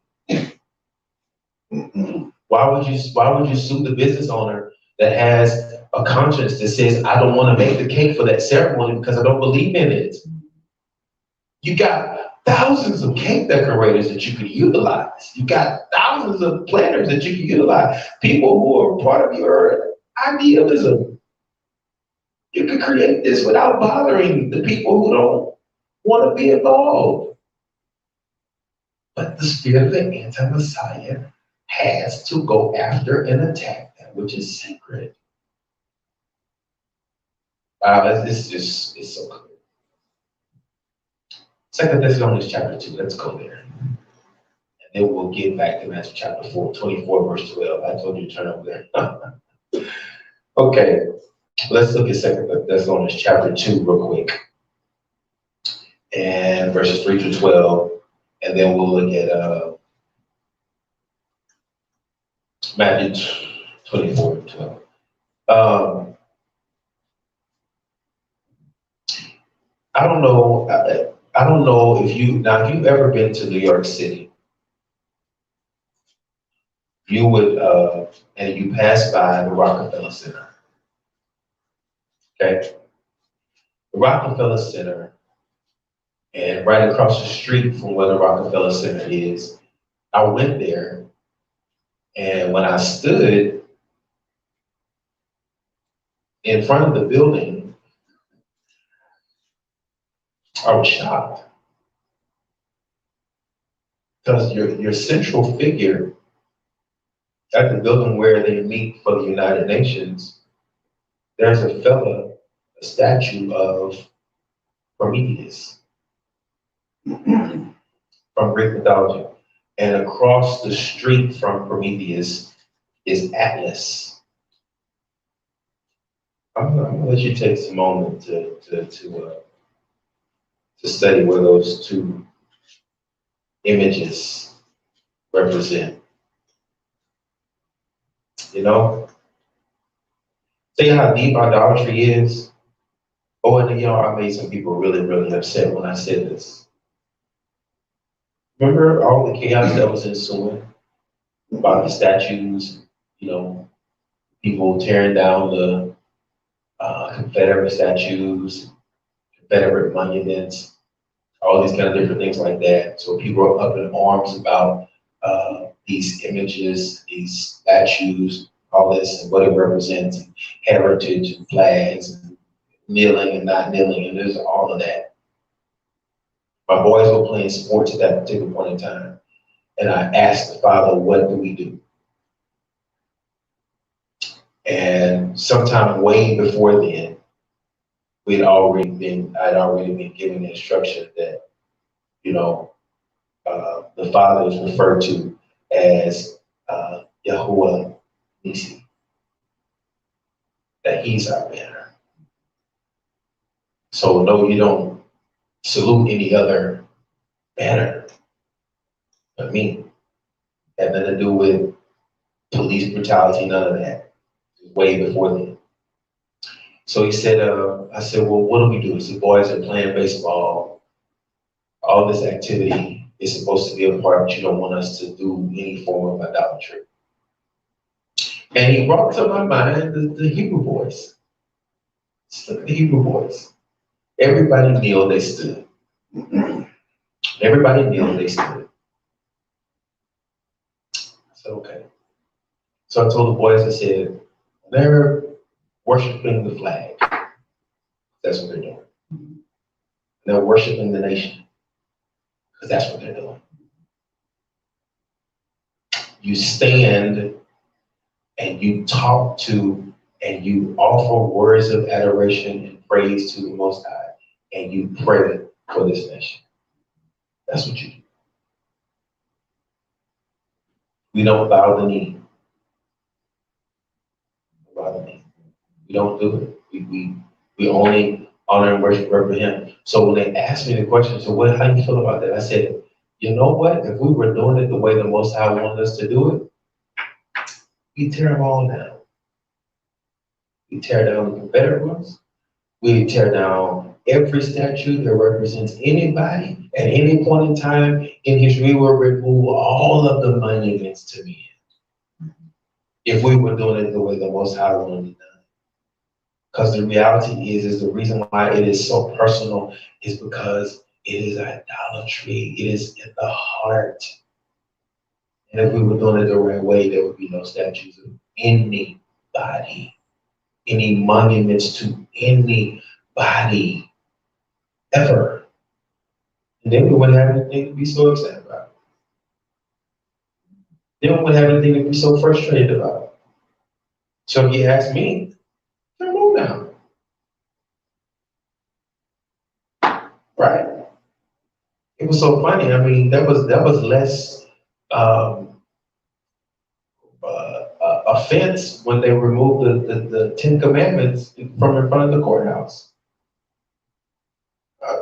A: Why would you sue the business owner that has a conscience that says, I don't want to make the cake for that ceremony because I don't believe in it? You got thousands of cake decorators that you could utilize. You got thousands of planners that you can utilize. People who are part of your idealism. You could create this without bothering the people who don't want to be involved. But the spirit of the anti-Messiah has to go after and attack that which is sacred. Wow, it's so clear. 2 Thessalonians chapter 2, let's go there. And then we'll get back to Matthew chapter 4, 24, verse 12. I told you to turn over there. Okay, let's look at 2 Thessalonians chapter 2 real quick. And verses 3 to 12. And then we'll look at Matthew 24 and 12. I don't know. I don't know if you've ever been to New York City, you would, and you pass by the Rockefeller Center. Okay, the Rockefeller Center, and right across the street from where the Rockefeller Center is, I went there, and when I stood in front of the building, I was shocked because your central figure at the building where they meet for the United Nations, there's a statue of Prometheus from Greek mythology. And across the street from Prometheus is Atlas. I'm gonna let you take some moment to to study what those two images represent. You know, see how deep idolatry is. Oh, and you know, I made some people really, really upset when I said this. Remember all the chaos that was ensuing about the statues, you know, people tearing down the Confederate statues, Confederate monuments, all these kind of different things like that. So people are up in arms about these images, these statues, all this, and what it represents, and heritage and flags, and kneeling and not kneeling, and there's all of that. My boys were playing sports at that particular point in time, and I asked the father, what do we do? And sometime way before then, I'd already been given the instruction that, you know, the Father is referred to as Yahuwah Nisi, that He's our banner. So no, you don't salute any other banner but me. Had nothing to do with police brutality, none of that. Way before then. So he said, I said, well, what do we do? He said, boys are playing baseball. All this activity is supposed to be a part, but you don't want us to do any form of idolatry. And he brought to my mind the Hebrew boys. The Hebrew boys. Everybody kneeled, they stood. Everybody kneeled, they stood. I said, okay. So I told the boys, I said, they're worshiping the flag. That's what they're doing. They're worshiping the nation, because that's what they're doing. You stand and you talk to and you offer words of adoration and praise to the Most High, and you pray for this nation. That's what you do. We don't bow the knee. We don't do it. We only honor and worship Him. So when they asked me the question, so how do you feel about that? I said, you know what? If we were doing it the way the Most High wanted us to do it, we tear them all down. We tear down the Confederate ones. We tear down every statue that represents anybody at any point in time in history. We will remove all of the monuments to me if we were doing it the way the Most High wanted it done. Because the reality is the reason why it is so personal is because it is idolatry. It is in the heart. And if we were doing it the right way, there would be no statues of anybody, any monuments to anybody, ever. And then we wouldn't have anything to be so upset about. Then we wouldn't have anything to be so frustrated about. So if you ask me, move down. Right? It was so funny. I mean, that was less offense when they removed the Ten Commandments from in front of the courthouse.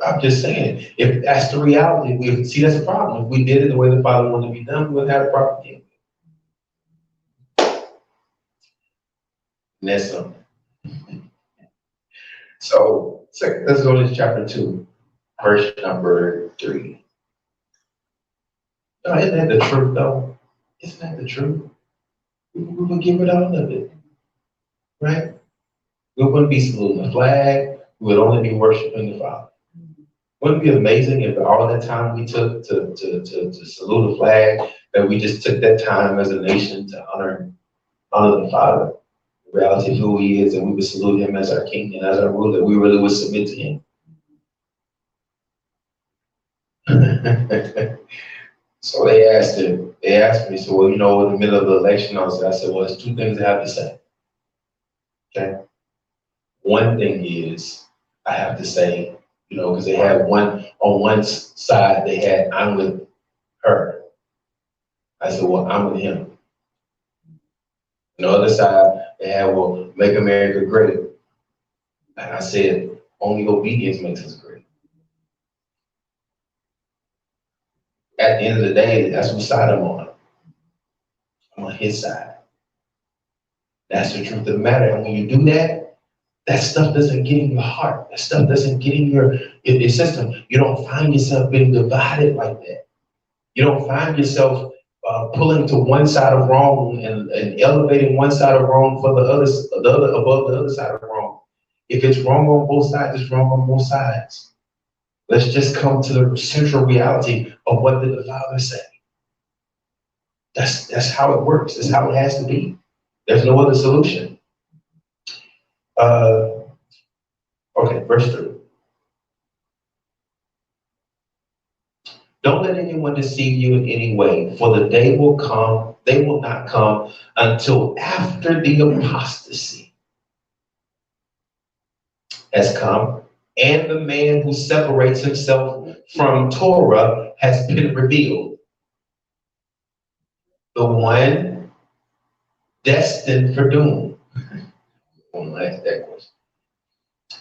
A: I'm just saying, if that's the reality, that's a problem. If we did it the way the Father wanted to be done, we wouldn't have a problem. And that's something. So let's go to chapter 2, verse number 3. No, isn't that the truth, though? Isn't that the truth? We would give it all of it, right? We wouldn't be saluting the flag. We would only be worshiping the Father. Wouldn't it be amazing if all that time we took to salute the flag, that we just took that time as a nation to honor the Father, the reality of who He is, and we would salute Him as our King and as our ruler. We really would submit to Him. So they asked me, so well, in the middle of the election, I said, well, there's two things I have to say. Okay. One thing is, I have to say, because they had on one side, they had, I'm with her. I said, well, I'm with him. On the other side, they had, well, make America great. And I said, only obedience makes us great. at the end of the day, that's what side I'm on. I'm on his side. That's the truth of the matter. And when you do that, that stuff doesn't get in your heart. That stuff doesn't get in your system. You don't find yourself being divided like that. You don't find yourself pulling to one side of wrong and elevating one side of wrong for the other above the other side of wrong. If it's wrong on both sides, it's wrong on both sides. Let's just come to the central reality of what did the Father say. That's how it works. That's how it has to be. There's no other solution. Okay, verse 3. Don't let anyone deceive you in any way, for the day will come, they will not come until after the apostasy has come, and the man who separates himself from Torah has been revealed. The one destined for doom. I'm going to ask that question.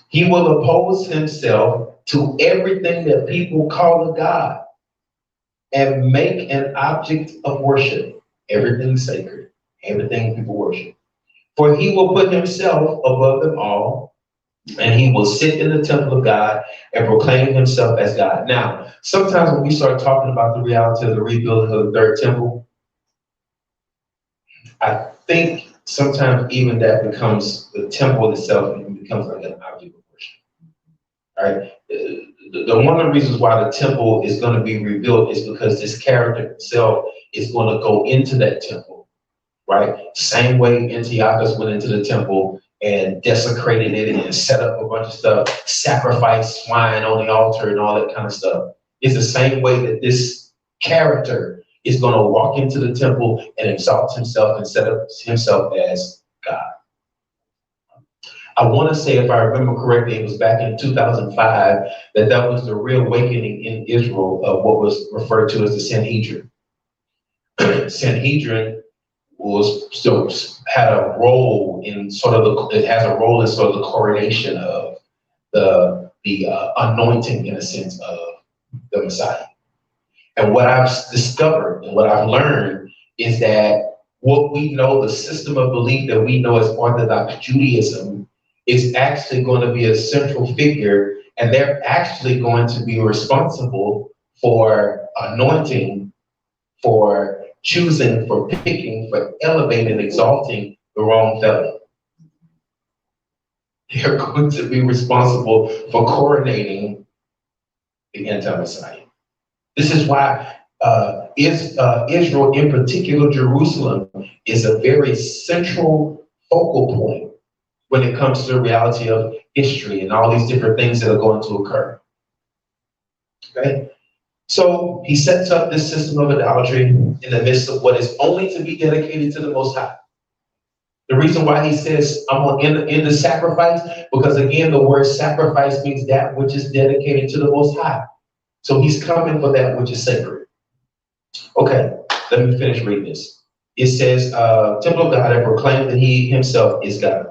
A: He will oppose himself to everything that people call a God and make an object of worship. Everything sacred, everything people worship. For he will put himself above them all, and he will sit in the temple of God and proclaim himself as God. Now, sometimes when we start talking about the reality of the rebuilding of the third temple, I think sometimes even that becomes the temple itself, it becomes like an object of worship. All right? One of the reasons why the temple is going to be rebuilt is because this character itself is going to go into that temple, right? Same way Antiochus went into the temple and desecrated it and set up a bunch of stuff, sacrificed swine on the altar and all that kind of stuff. It's the same way that this character is going to walk into the temple and exalt himself and set up himself as God. I want to say, if I remember correctly, it was back in 2005 that was the real awakening in Israel of what was referred to as the Sanhedrin. Sanhedrin had a role in sort of it has a role in sort of the coronation of the anointing, in a sense, of the Messiah. And what I've discovered and what I've learned is that what we know, the system of belief that we know as Orthodox Judaism, is actually going to be a central figure, and they're actually going to be responsible for anointing, for choosing, for picking, for elevating and exalting the wrong fellow. They're going to be responsible for coronating the anti-Messiah. This is why Israel, in particular Jerusalem, is a very central focal point when it comes to the reality of history and all these different things that are going to occur. Okay? So he sets up this system of idolatry in the midst of what is only to be dedicated to the Most High. The reason why he says, I'm going to end the sacrifice, because again, the word sacrifice means that which is dedicated to the Most High. So he's coming for that which is sacred. Okay, let me finish reading this. It says, temple of God, and proclaim that he himself is God.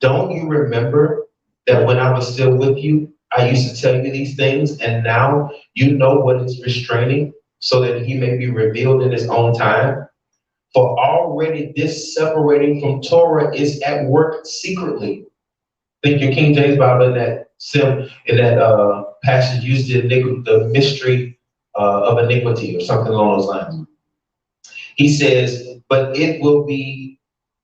A: Don't you remember that when I was still with you, I used to tell you these things, and now you know what is restraining, so that he may be revealed in his own time? For already this separating from Torah is at work secretly. Think your King James Bible in that passage used the mystery of iniquity or something along those lines. He says, but it will be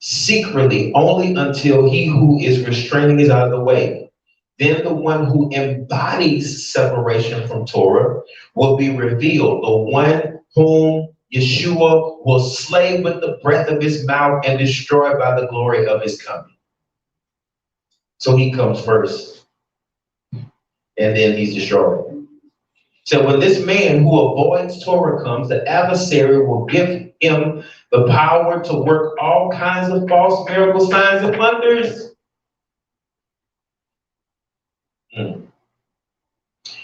A: secretly only until he who is restraining is out of the way. Then the one who embodies separation from Torah will be revealed, the one whom Yeshua will slay with the breath of his mouth and destroy by the glory of his coming. So he comes first, and then he's destroyed. So when this man who avoids Torah comes, the adversary will give him the power to work all kinds of false miracle signs and wonders.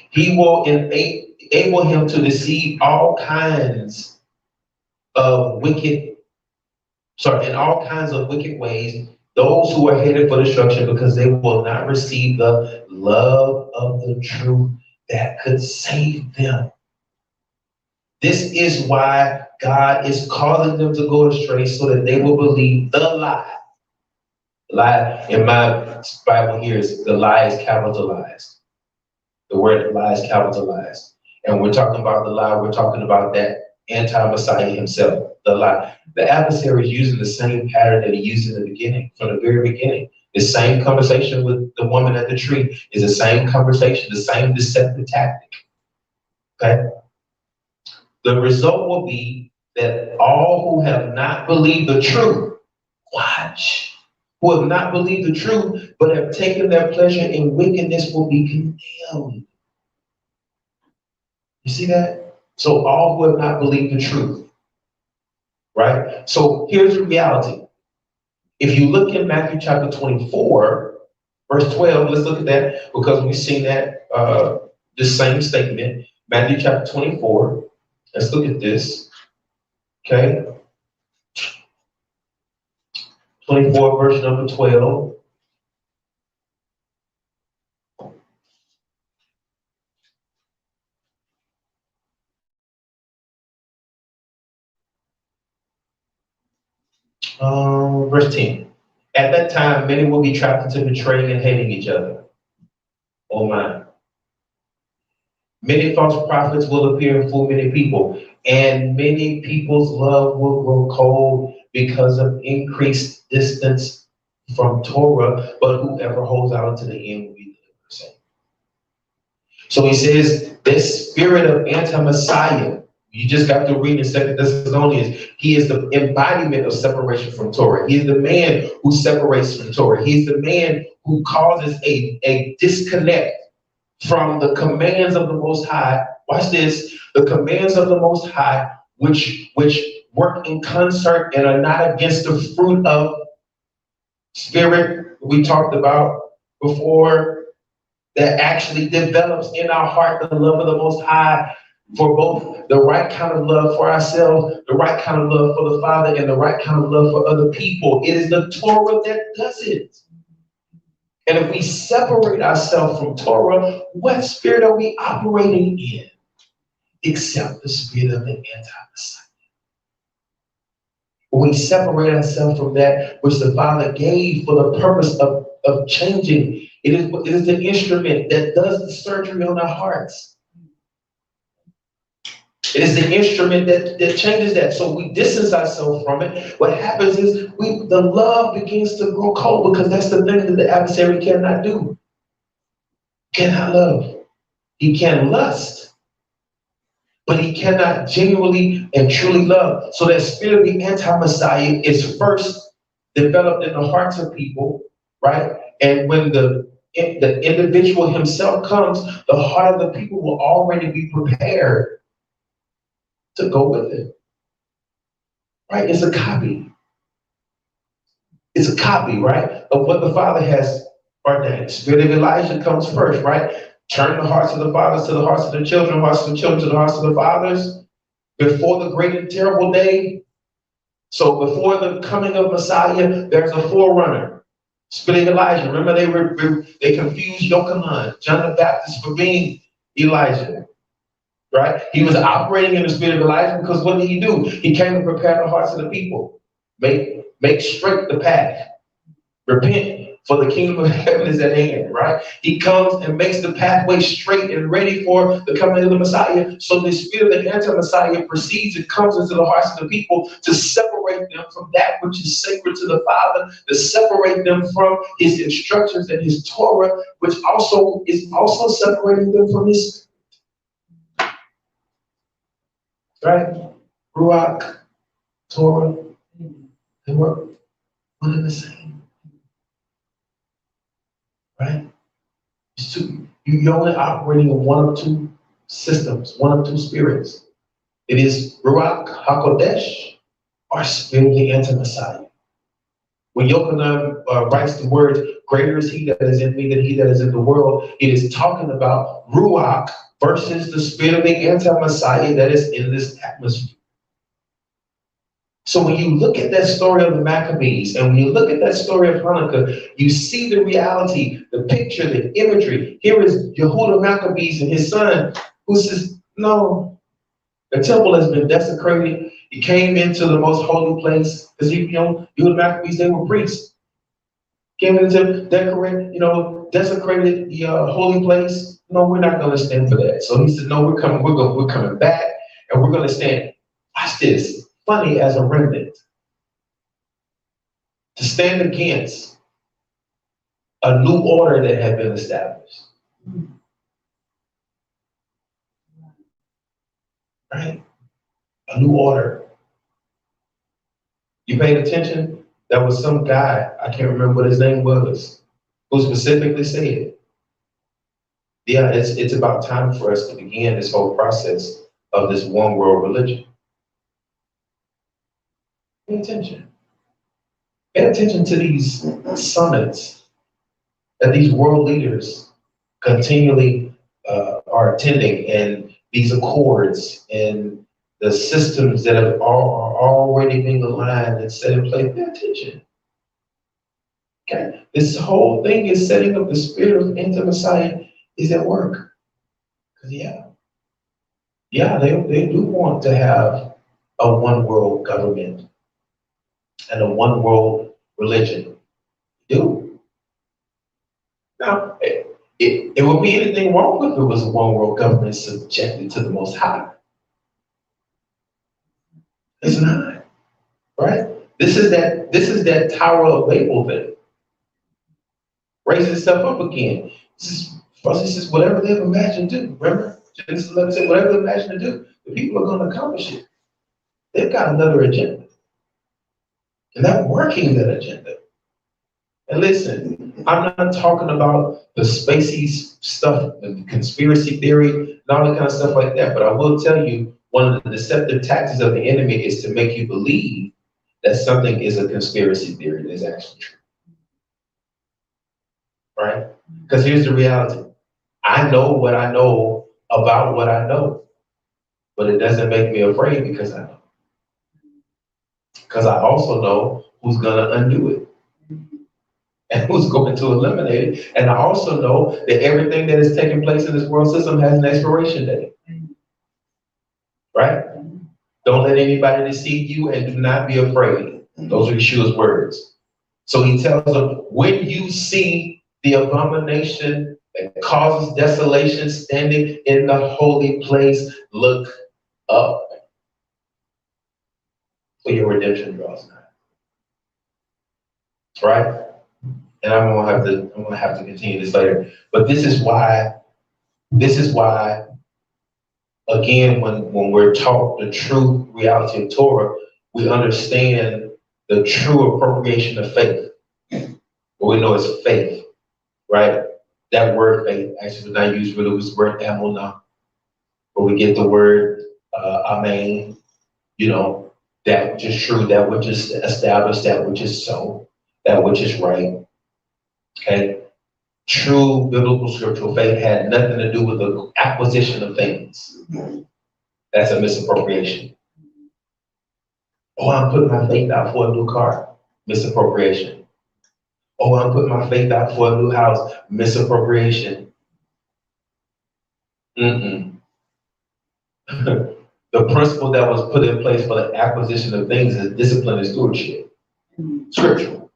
A: He will enable him to deceive in all kinds of wicked ways, those who are headed for destruction, because they will not receive the love of the truth that could save them. This is why God is causing them to go astray so that they will believe the lie. Lie in my Bible here is the lie is capitalized. The word lie is capitalized. And we're talking about the lie, we're talking about that anti-Messiah himself, the lie. The adversary is using the same pattern that he used in the beginning, from the very beginning. The same conversation with the woman at the tree is the same conversation, the same deceptive tactic. Okay? The result will be that all who have not believed the truth, watch, who have not believed the truth, but have taken their pleasure in wickedness will be condemned. You see that? So all who have not believed the truth, right? So here's the reality. If you look in Matthew chapter 24, verse 12, let's look at that because we've seen that, the same statement. Matthew chapter 24, let's look at this, okay? 24, verse number 12. Verse 10. At that time, many will be trapped into betraying and hating each other. Oh my. Many false prophets will appear and fool many people, and many people's love will grow cold because of increased distance from Torah, but whoever holds out to the end will be delivered. So he says, this spirit of anti-Messiah, you just got to read in 2 Thessalonians, he is the embodiment of separation from Torah. He is the man who separates from Torah. He's the man who causes a disconnect from the commands of the Most High. Watch this, the commands of the Most High, which work in concert and are not against the fruit of spirit we talked about before, that actually develops in our heart the love of the Most High for both the right kind of love for ourselves, the right kind of love for the Father, and the right kind of love for other people. It is the Torah that does it. And if we separate ourselves from Torah, what spirit are we operating in? Except the spirit of the anti-Messiah. When we separate ourselves from that which the Father gave for the purpose of changing, it is the instrument that does the surgery on our hearts. It is the instrument that changes that. So we distance ourselves from it. What happens is the love begins to grow cold, because that's the thing that the adversary cannot do. Cannot love. He can lust, but he cannot genuinely and truly love. So that spirit of the anti-Messiah is first developed in the hearts of people, right? And when the individual himself comes, the heart of the people will already be prepared to go with it. Right? It's a copy. It's a copy, right, of what the Father has ordained. Spirit of Elijah comes first, right? Turn the hearts of the fathers to the hearts of the children, hearts of the children to the hearts of the fathers before the great and terrible day. So before the coming of Messiah, there's a forerunner. Spirit of Elijah. Remember, they confused Yochanan, John the Baptist, for being Elijah. Right? He was operating in the spirit of Elijah because what did he do? He came to prepare the hearts of the people. Make straight the path. Repent, for the kingdom of heaven is at hand, right? He comes and makes the pathway straight and ready for the coming of the Messiah. So the spirit of the anti-Messiah proceeds and comes into the hearts of the people to separate them from that which is sacred to the Father, to separate them from his instructions and his Torah, which also is also separating them from his, right? Ruach, Torah, they were one and the same, right? It's two. You're only operating in one of two systems, one of two spirits. It is Ruach HaKodesh, or spirit of the anti-Messiah. When Yochanan writes the words, greater is he that is in me than he that is in the world, it is talking about Ruach versus the spirit of the anti-Messiah that is in this atmosphere. So when you look at that story of the Maccabees, and when you look at that story of Hanukkah, you see the reality, the picture, the imagery. Here is Yehuda Maccabees and his son, who says, no, The temple has been desecrated. He came into the most holy place because you the Maccabees, they were priests. Came into decorate, desecrated the holy place. No, we're not going to stand for that. So he said, no, we're coming. We're coming back, and we're going to stand. Watch this. Funny as a remnant to stand against a new order that had been established. Right? A new order. You paid attention? There was some guy, I can't remember what his name was, who specifically said, yeah, it's about time for us to begin this whole process of this one world religion. Pay attention. Pay attention to these summits that these world leaders continually are attending, and these accords and the systems that are already being aligned and set in place. Pay attention. Okay, this whole thing is setting up the spirit of intimacy is at work. Yeah, they do want to have a one world government and a one world religion. They do. Now, it would be anything wrong if it was a one world government subjected to the Most High. It's not, right? This is that Tower of Babel thing. Raising itself up again. This is whatever they've imagined to do. Remember? Genesis 11 said, whatever they imagine to do, the people are going to accomplish it. They've got another agenda. And they're working that agenda. And listen, I'm not talking about the spacey stuff, the conspiracy theory, and all that kind of stuff like that. But I will tell you, one of the deceptive tactics of the enemy is to make you believe that something is a conspiracy theory that is actually true. Right? Because here's the reality. I know what I know about what I know, but it doesn't make me afraid because I know. Because I also know who's going to undo it and who's going to eliminate it. And I also know that everything that is taking place in this world system has an expiration date. Right? Don't let anybody deceive you, and do not be afraid. Those are Yeshua's words. So he tells them, when you see the abomination that causes desolation standing in the holy place, look up, for your redemption draws nigh. Right? And I'm gonna have to continue this later. But this is why, again, when we're taught the true reality of Torah, we understand the true appropriation of faith. What we know is faith, right? That word faith actually was not used really, it was the word emunah, where we get the word amen, that which is true, that which is established, that which is so, that which is right. Okay? True biblical scriptural faith had nothing to do with the acquisition of things. That's a misappropriation. Oh, I'm putting my faith out for a new car. Misappropriation. Oh, I'm putting my faith out for a new house. Misappropriation. Mm-mm. The principle that was put in place for the acquisition of things is discipline and stewardship. Scriptural.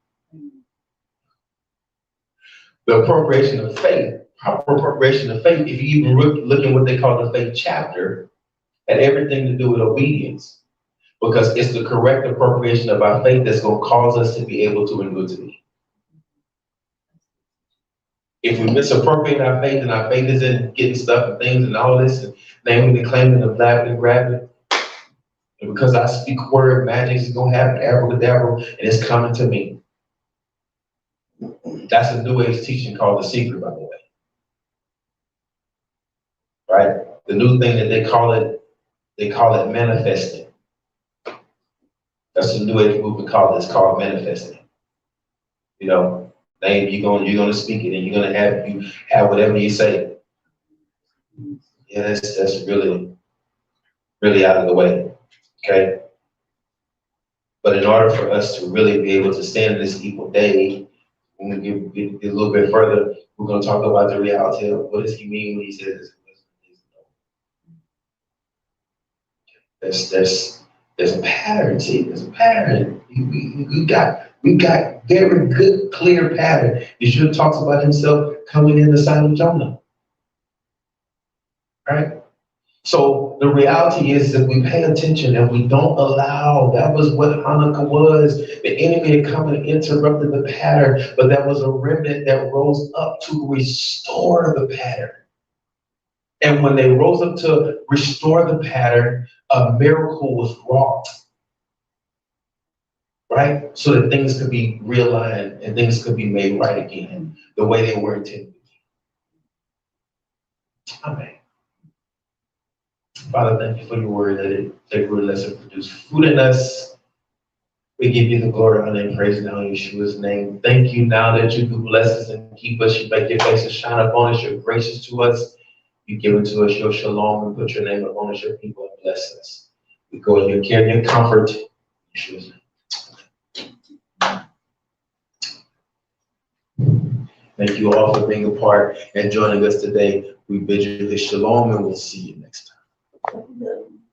A: The appropriation of faith, proper appropriation of faith, if you even look at what they call the faith chapter, had everything to do with obedience. Because it's the correct appropriation of our faith that's going to cause us to be able to endure to me. If we misappropriate our faith, and our faith is in getting stuff and things and all this, and naming and claiming and blabbing and grabbing, and because I speak a word, magic is going to happen, abracadabra, and it's coming to me. That's a New Age teaching called The Secret, by the way. Right? The new thing that they call it manifesting. That's the New Age movement called it. It's called manifesting. Name you're gonna speak it, and you're gonna have whatever you say. Yeah, that's really, really out of the way. Okay. But in order for us to really be able to stand in this evil day, when we get a little bit further, we're going to talk about the reality of what does he mean when he says this. There's a pattern. See, there's a pattern. We got very good, clear pattern. Yeshua talks about himself coming in the sign of Jonah, right? So the reality is that we pay attention and we don't allow. That was what Hanukkah was. The enemy had come and interrupted the pattern, but there was a remnant that rose up to restore the pattern. And when they rose up to restore the pattern, a miracle was wrought, right? So that things could be realigned and things could be made right again, the way they were intended. Amen. Father, thank you for your word that every lesson produce fruit in us. We give you the glory, honor, and praise now in Yeshua's name. Thank you now that you do bless us and keep us. You make your face to shine upon us. You're gracious to us. You give it to us your shalom and put your name upon us, your people, and bless us. We go in your care and your comfort. In Yeshua's name. Thank you all for being a part and joining us today. We bid you the shalom and we'll see you next time.